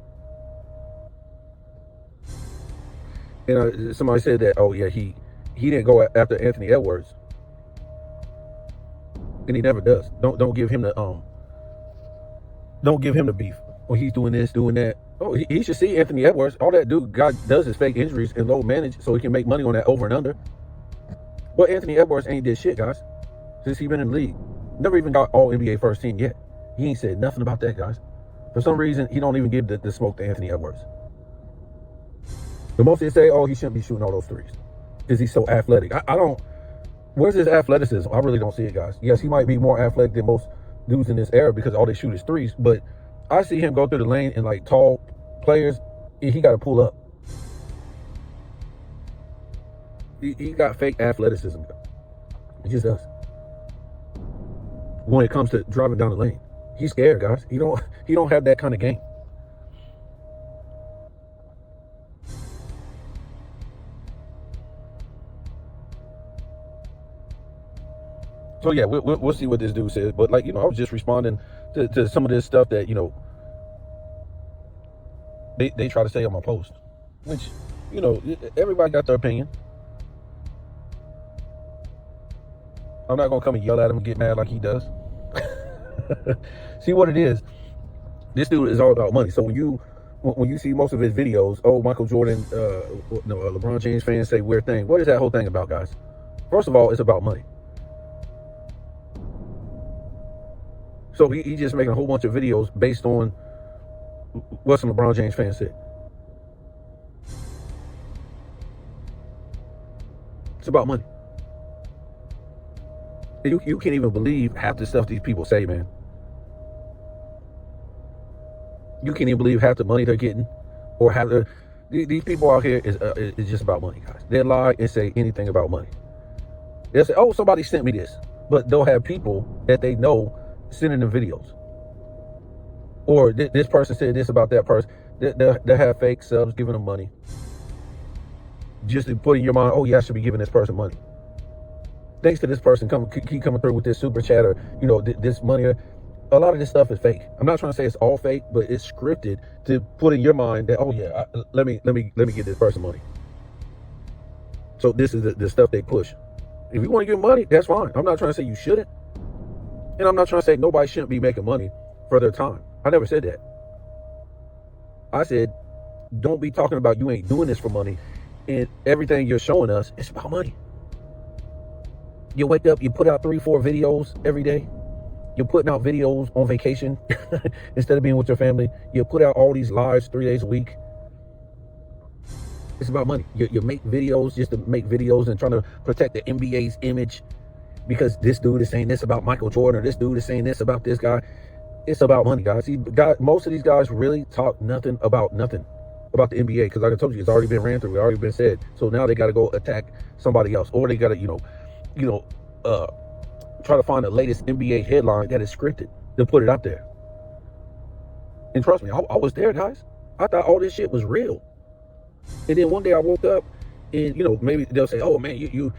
And somebody said that, oh yeah, he didn't go after Anthony Edwards, and he never does. Don't give him the beef. Well, he's doing this, doing that. Oh, he should see Anthony Edwards. All that dude God does is fake injuries and low manage so he can make money on that over and under. But Anthony Edwards ain't did shit, guys, since he been in the league. Never even got all NBA first team yet. He ain't said nothing about that, guys. For some reason, he don't even give the smoke to Anthony Edwards. The most they say, oh, he shouldn't be shooting all those threes because he's so athletic. I don't. Where's his athleticism? I really don't see it, guys. Yes, he might be more athletic than most dudes in this era because all they shoot is threes. But I see him go through the lane and like tall players, he got to pull up. He got fake athleticism. He just does. When it comes to driving down the lane, he's scared, guys. He don't have that kind of game. So yeah, we'll see what this dude says. But like, I was just responding to some of this stuff that, they try to say on my post, which, everybody got their opinion. I'm not gonna come and yell at him and get mad like he does. See what it is. This dude is all about money. So when you see most of his videos, oh, Michael Jordan, LeBron James fans say weird thing. What is that whole thing about, guys? First of all, it's about money. So he just making a whole bunch of videos based on what some LeBron James fans said. It's about money. You can't even believe half the stuff these people say, man. You can't even believe half the money they're getting, or these people out here is just about money, guys. They lie and say anything about money. They'll say, oh, somebody sent me this, but they'll have people that they know sending them videos. Or this person said this about that person. They'll have fake subs giving them money. Just to put in your mind, oh yeah, I should be giving this person money. Thanks to this person keep coming through with this super chat or, this money. A lot of this stuff is fake. I'm not trying to say it's all fake, but it's scripted to put in your mind that, oh yeah, let me get this person money. So this is the stuff they push. If you want to give money, that's fine. I'm not trying to say you shouldn't. And I'm not trying to say nobody shouldn't be making money for their time. I never said that. I said, don't be talking about you ain't doing this for money and everything you're showing us, it's about money. You wake up, you put out 3-4 videos every day. You're putting out videos on vacation instead of being with your family. You put out all these lives 3 days a week. It's about money. You make videos just to make videos and trying to protect the NBA's image because this dude is saying this about Michael Jordan or this dude is saying this about this guy. It's about money, guys. Most of these guys really talk nothing about the NBA because, like I told you, it's already been ran through. It's already been said. So now they got to go attack somebody else, or they got to, try to find the latest NBA headline that is scripted to put it out there. And trust me, I was there, guys. I thought all this shit was real. And then one day I woke up and, maybe they'll say, oh man, you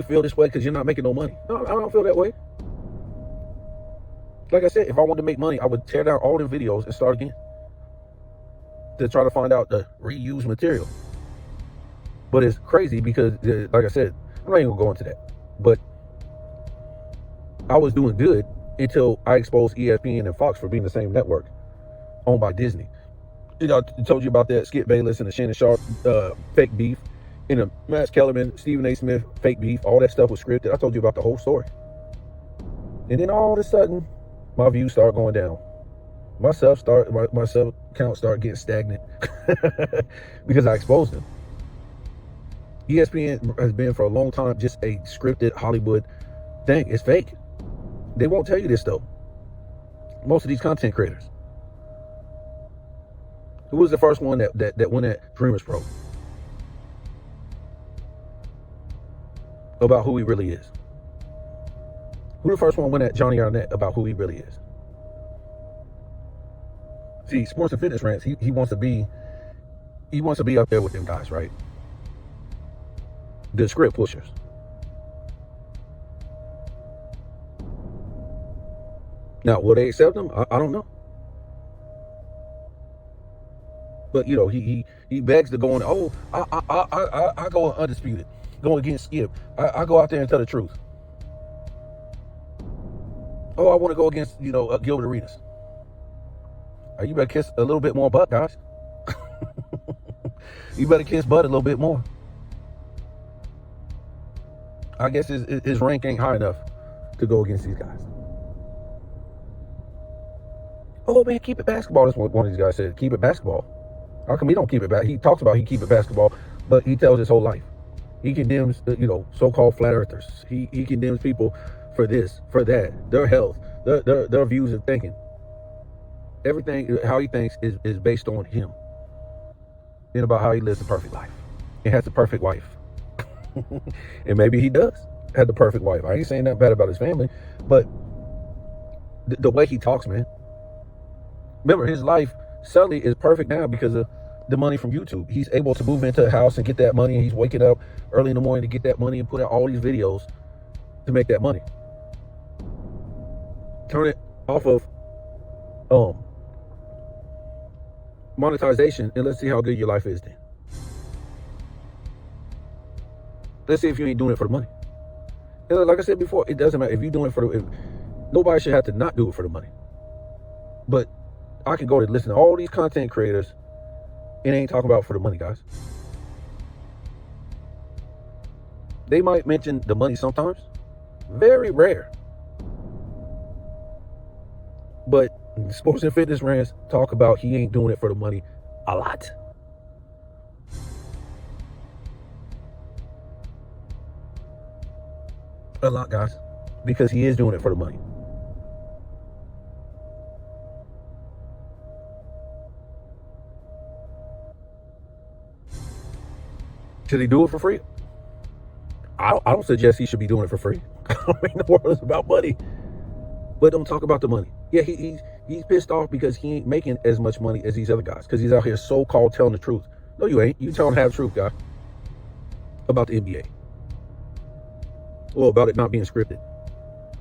feel this way because you're not making no money. No, I don't feel that way. Like I said, if I wanted to make money, I would tear down all the videos and start again to try to find out the reused material. But it's crazy because, like I said, I'm not even gonna go into that. But I was doing good until I exposed ESPN and Fox for being the same network owned by Disney. I told you about that Skip Bayless and the Shannon Sharp fake beef, and the Max Kellerman, Stephen A. Smith fake beef. All that stuff was scripted. I told you about the whole story. And then all of a sudden, my views start going down. My sub count started getting stagnant because I exposed them. ESPN has been for a long time just a scripted Hollywood thing. It's fake. They won't tell you this though. Most of these content creators. Who was the first one that went at Dreamers Pro about who he really is? Who the first one went at Johnny Arnett about who he really is? See, Sports and Fitness Rants, he wants to be up there with them guys, right? The script pushers. Now, will they accept him? I don't know. But he begs to go on. Oh, I go undisputed, going against Skip. I go out there and tell the truth. Oh, I want to go against Gilbert Arenas. You better kiss a little bit more butt, guys. You better kiss butt a little bit more. I guess his rank ain't high enough to go against these guys. Oh man, keep it basketball. That's what one of these guys said. Keep it basketball. How come he don't keep it back? He talks about he keep it basketball, but he tells his whole life. He condemns, so-called flat earthers. He condemns people for this, for that, their health, their views of thinking. Everything, how he thinks is based on him and about how he lives the perfect life and has the perfect wife. And maybe he does have the perfect wife. I ain't saying that bad about his family, but the way he talks, man. Remember, his life suddenly is perfect now because of the money from YouTube. He's able to move into a house and get that money, and he's waking up early in the morning to get that money and put out all these videos to make that money. Turn it off of monetization, and let's see how good your life is then. Let's see if you ain't doing it for the money. And like I said before, it doesn't matter if you're doing it for the. Nobody should have to not do it for the money. But I can go to listen to all these content creators and ain't talking about for the money, guys. They might mention the money sometimes. Very rare. But Sports and Fitness Rants talk about he ain't doing it for the money a lot. A lot, guys. Because he is doing it for the money. Should he do it for free? I don't suggest he should be doing it for free. I mean, the world is about money. But don't talk about the money. Yeah, he's pissed off because he ain't making as much money as these other guys. Because he's out here so-called telling the truth. No, you ain't. You telling half the truth, guy. About the NBA. Well, about it not being scripted.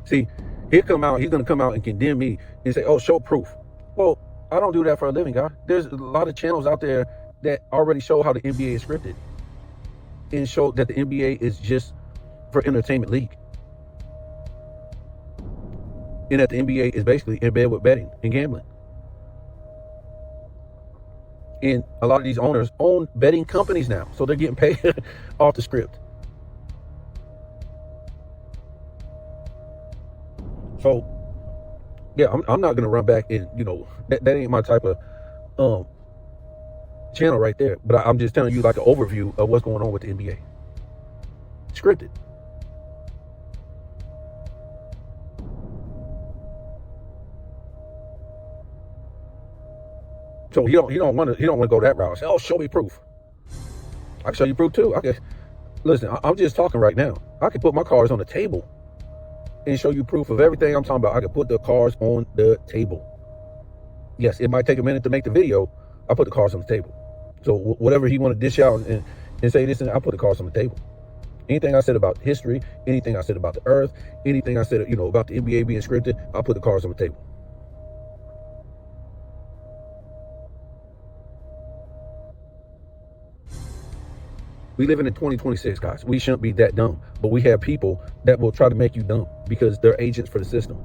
See, he's going to come out and condemn me and say, oh, show proof. Well, I don't do that for a living, guy. There's a lot of channels out there that already show how the NBA is scripted. And show that the NBA is just for entertainment league. And that the NBA is basically in bed with betting and gambling. And a lot of these owners own betting companies now. So they're getting paid off the script. So, yeah, I'm not going to run back and, that ain't my type of channel right there. But I'm just telling you like an overview of what's going on with the NBA. Scripted. So he don't want to go that route. Say, oh, show me proof. I can show you proof too. Listen, I'm just talking right now. I can put my cards on the table and show you proof of everything I'm talking about. I can put the cards on the table. Yes, it might take a minute to make the video. I put the cards on the table. So whatever he want to dish out and say this, and I put the cards on the table. Anything I said about history, anything I said about the earth, anything I said, about the NBA being scripted, I'll put the cards on the table. We live in 2026, guys. We shouldn't be that dumb. But we have people that will try to make you dumb because they're agents for the system.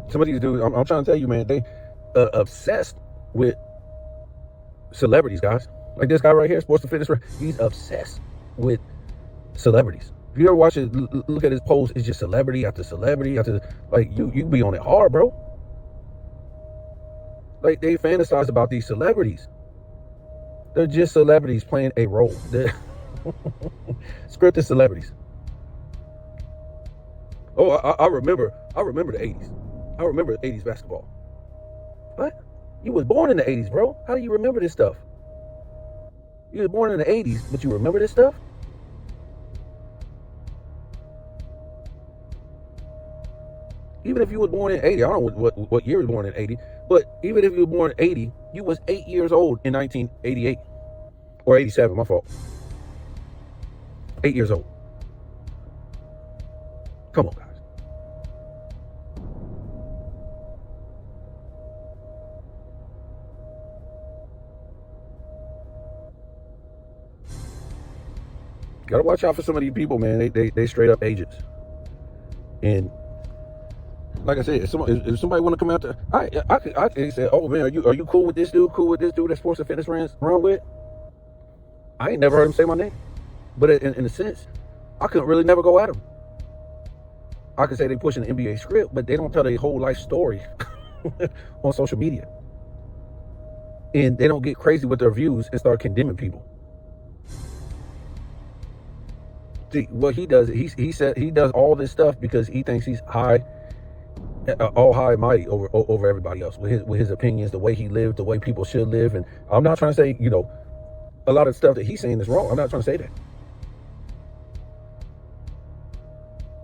Some of these dudes, I'm trying to tell you, man, they obsessed with celebrities, guys. Like this guy right here, Sports and Fitness, he's obsessed with celebrities. If you ever watch it, look at his posts, it's just celebrity after celebrity after, like, you be on it hard, bro. Like, they fantasize about these celebrities. They're just celebrities playing a role. They're scripted celebrities. Oh, I remember the 80s. I remember 80s basketball. What? You was born in the 80s, bro. How do you remember this stuff? You was born in the 80s, but you remember this stuff? Even if you was born in 80, I don't know what year you was born in 80, but even if you were born in 80, you was 8 years old in 1988. Or 87, my fault. 8 years old. Come on, guys. Gotta watch out for some of these people, man. They straight up agents. And like I said, if somebody want to come out there, I can say, oh man, are you cool with this dude? Cool with this dude that sports and fitness run with? I ain't never heard him say my name, but in a sense, I couldn't really never go at him. I could say they pushing the NBA script, but they don't tell their whole life story on social media, and they don't get crazy with their views and start condemning people. See, what he does, he said he does all this stuff because he thinks he's all high and mighty over everybody else with his opinions, the way he lived, the way people should live. And I'm not trying to say, a lot of stuff that he's saying is wrong. I'm not trying to say that.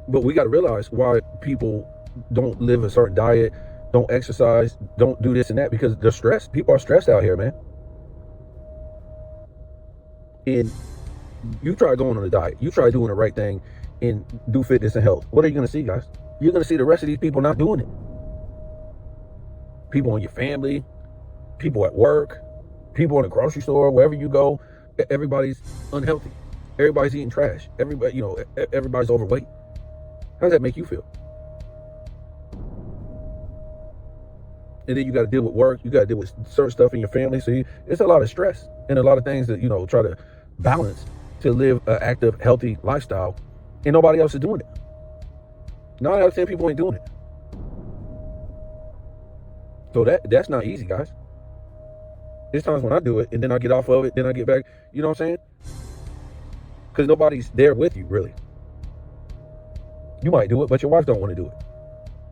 But we got to realize why people don't live a certain diet, don't exercise, don't do this and that, because they're stressed. People are stressed out here, man. And you try going on a diet, you try doing the right thing and do fitness and health. What are you going to see, guys? You're going to see the rest of these people not doing it. People in your family, people at work, people in the grocery store, wherever you go, everybody's unhealthy. Everybody's eating trash. Everybody, everybody's overweight. How does that make you feel? And then you got to deal with work. You got to deal with certain stuff in your family. So it's a lot of stress and a lot of things that, try to balance to live an active, healthy lifestyle. And nobody else is doing it. 9 out of 10 people ain't doing it. So that's not easy, guys. There's times when I do it and then I get off of it, then I get back. You know what I'm saying? Because nobody's there with you, really. You might do it, but your wife don't want to do it.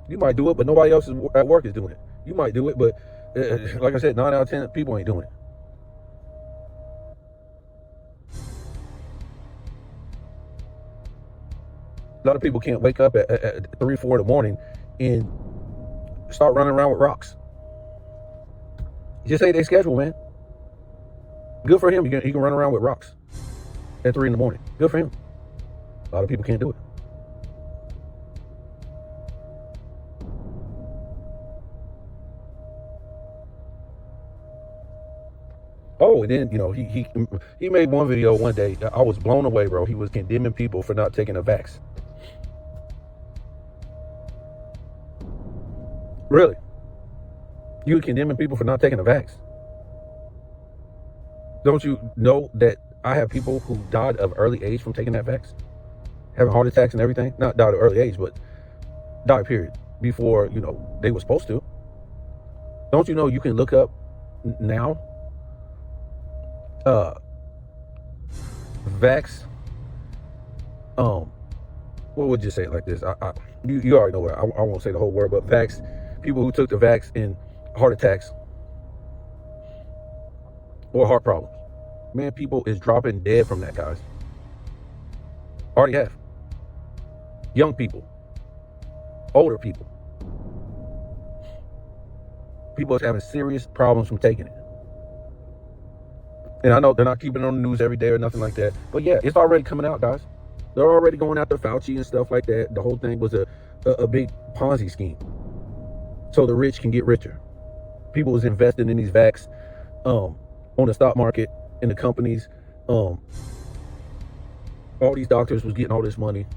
You might do it, but nobody else at work is doing it. You might do it, but like I said, 9 out of 10 people ain't doing it. A lot of people can't wake up at 3, 4 in the morning and start running around with rocks. Just say they schedule, man. Good for him. He can run around with rocks at 3 in the morning. Good for him. A lot of people can't do it. Oh, and then, he made one video one day. I was blown away, bro. He was condemning people for not taking a vax. Really? You condemning people for not taking a vax? Don't you know that I have people who died of early age from taking that vax? Having heart attacks and everything? Not died of early age, but died, period. Before, they were supposed to. Don't you know you can look up now vax, what would you say it like this? You already know what I won't say the whole word, but vax, people who took the vax in heart attacks or heart problems. Man, people is dropping dead from that, guys. Already have. Young people, older people. People is having serious problems from taking it. And I know they're not keeping it on the news every day or nothing like that. But yeah, it's already coming out, guys. They're already going after Fauci and stuff like that. The whole thing was a big Ponzi scheme. So the rich can get richer. People was investing in these vax on the stock market, in the companies. All these doctors was getting all this money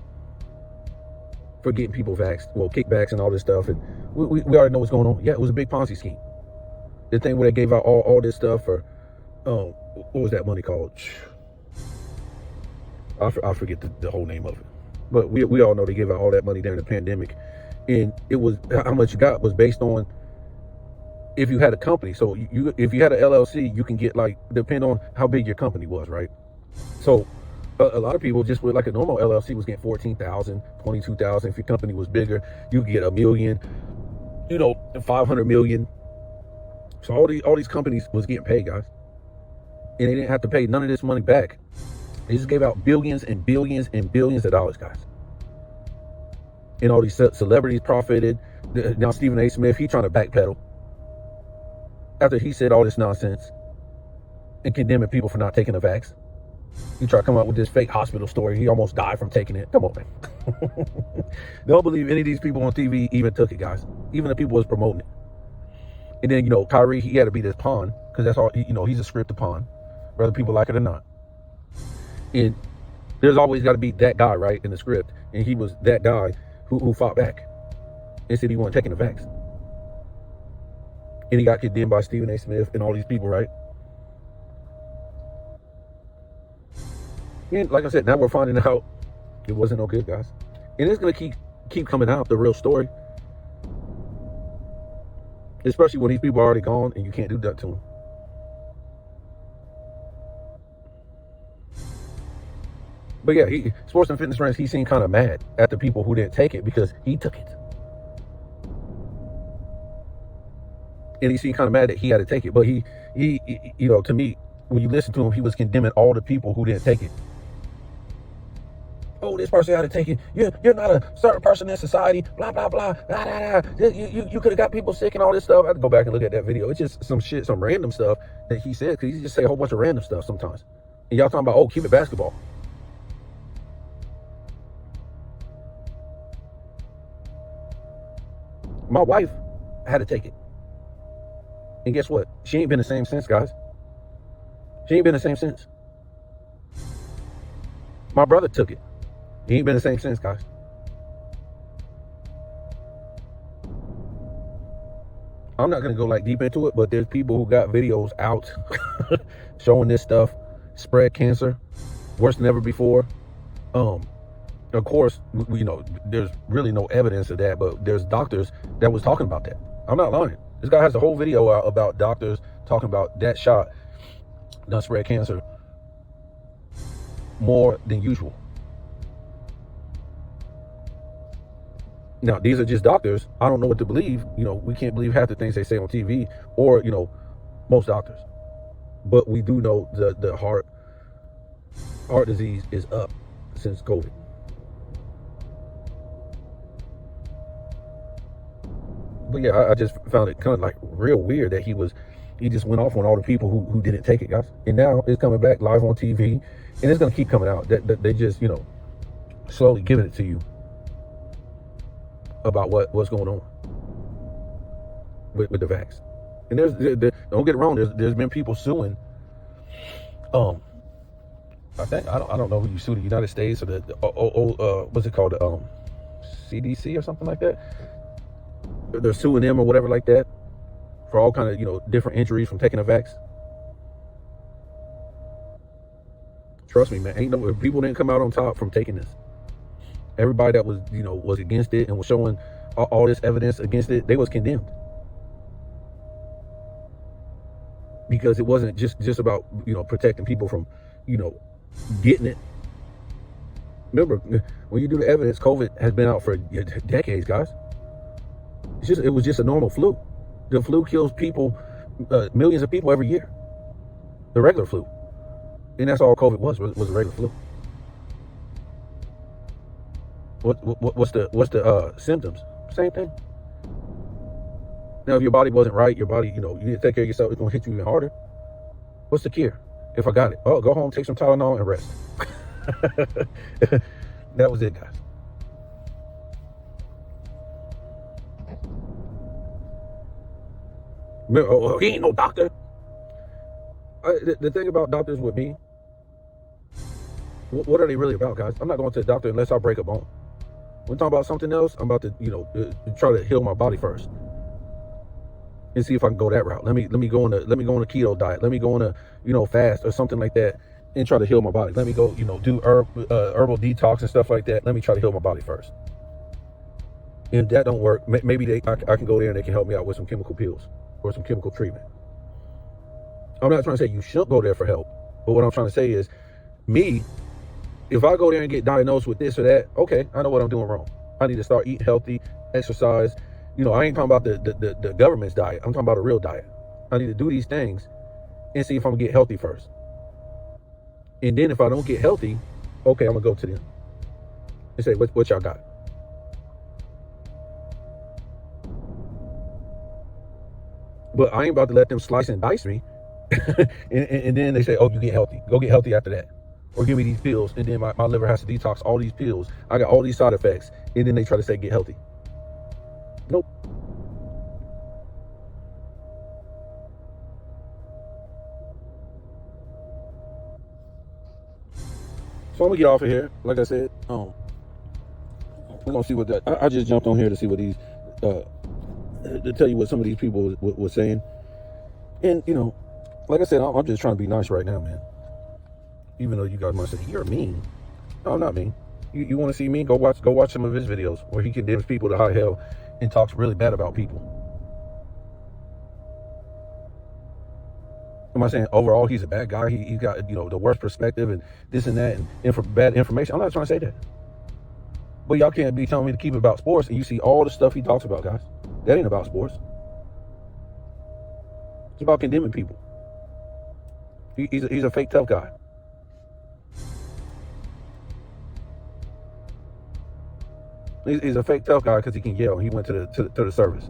for getting people vaxxed. Well, kickbacks and all this stuff. And we already know what's going on. Yeah, it was a big Ponzi scheme. The thing where they gave out all this stuff for, what was that money called? I forget the whole name of it. But we all know they gave out all that money during the pandemic. And it was, how much you got was based on if you had a company. So if you had an LLC, you can get, depending on how big your company was, right? So a lot of people just with a normal LLC was getting $14,000, $22,000. If your company was bigger, you could get $1 million, $500 million. So all these companies was getting paid, guys. And they didn't have to pay none of this money back. They just gave out billions and billions and billions of dollars, guys. And all these celebrities profited. Now Stephen A. Smith, he trying to backpedal after he said all this nonsense and condemning people for not taking the vax. He tried to come up with this fake hospital story. He almost died from taking it. Come on, man. Don't believe any of these people on TV even took it, guys. Even the people was promoting it. And then, Kyrie, he had to be this pawn because that's all, he's a scripted pawn, whether people like it or not. And There's always got to be that guy, right, in the script. And he was that guy who fought back and said he wasn't taking the facts. And he got condemned by Stephen A. Smith and all these people, right? And like I said, now we're finding out it wasn't no good, guys. And it's going to keep coming out, the real story. Especially when these people are already gone and you can't do that to them. But yeah, Sports and Fitness Friends, he seemed kind of mad at the people who didn't take it because he took it. And he seemed kind of mad that he had to take it. But he, you know, to me, when you listen to him, he was condemning all the people who didn't take it. Oh, this person had to take it. You're not a certain person in society. Blah, blah, blah. Blah, blah, blah. You could have got people sick and all this stuff. I had to go back and look at that video. It's just some shit, some random stuff that he said. Because he just say a whole bunch of random stuff sometimes. And y'all talking about, oh, keep it basketball. My wife had to take it. And guess what? She ain't been the same since, guys. She ain't been the same since. My brother took it. He ain't been the same since, guys. I'm not going to go like deep into it, but there's people who got videos out showing this stuff, spread cancer, worse than ever before. Of course, you know, there's really no evidence of that, but there's doctors that was talking about that. I'm not lying. This guy has a whole video out about doctors talking about that shot done spread cancer more than usual. Now, these are just doctors. I don't know what to believe. You know, we can't believe half the things they say on TV or, you know, most doctors. But we do know the heart disease is up since COVID. But yeah, I just found it kind of like real weird that he just went off on all the people who didn't take it, guys. And now it's coming back live on TV, and it's going to keep coming out. That they just, you know, slowly giving it to you about what's going on with the vax. And don't get it wrong, there's been people suing. I think I don't know who you sued, the United States or what's it called, CDC or something like that. They're suing them or whatever like that for all kind of, you know, different injuries from taking a vax. Trust me, man, people didn't come out on top from taking this. Everybody that was, you know, was against it and was showing all this evidence against it, they was condemned. Because it wasn't just about, you know, protecting people from, you know, getting it. Remember, when you do the evidence, COVID has been out for decades, guys. It was just a normal flu. The flu kills people, millions of people every year. The regular flu. And that's all COVID was a regular flu. What's the symptoms? Same thing. Now, if your body wasn't right, your body, you know, you need to take care of yourself, it's going to hit you even harder. What's the cure? If I got it, oh, go home, take some Tylenol and rest. That was it, guys. Remember, he ain't no doctor. The thing about doctors with me, what are they really about, guys? I'm not going to the doctor unless I break a bone. When I'm talking about something else, I'm about to, you know, try to heal my body first and see if I can go that route. Let me go on a keto diet. Let me go on a, you know, fast or something like that and try to heal my body. Let me go, you know, do herbal detox and stuff like that. Let me try to heal my body first. And if that don't work, maybe I can go there and they can help me out with some chemical pills or some chemical treatment. I'm not trying to say you shouldn't go there for help, but what I'm trying to say is, me, if I go there and get diagnosed with this or that, okay, I know what I'm doing wrong. I need to start eating healthy, exercise. You know, I ain't talking about the government's diet. I'm talking about a real diet. I need to do these things and see if I'm gonna get healthy first. And then if I don't get healthy, okay, I'm gonna go to them and say, what y'all got? But I ain't about to let them slice and dice me. and then they say, oh, you get healthy. Go get healthy after that. Or give me these pills, and then my liver has to detox all these pills. I got all these side effects. And then they try to say, get healthy. Nope. So I'm gonna get off of here. Like I said, we're gonna see what that. I just jumped on here to see what these, to tell you what some of these people were saying. And like I said, I'm just trying to be nice right now, man. Even though you guys might say you're mean. No, I'm not mean. You want to see me? Go watch some of his videos where he condemns people to high hell and talks really bad about people. Am I saying overall he's a bad guy? He's got the worst perspective and this and that and bad information. I'm not trying to say that. But y'all can't be telling me to keep it about sports and you see all the stuff he talks about, guys. That ain't about sports. It's about condemning people. He's a fake tough guy. He's a fake tough guy because he can yell. He went to the service.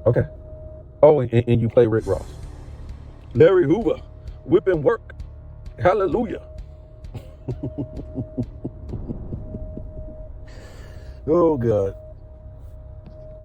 Okay. Oh, and you play Rick Ross. Larry Hoover, whip and work. Hallelujah. Oh, God.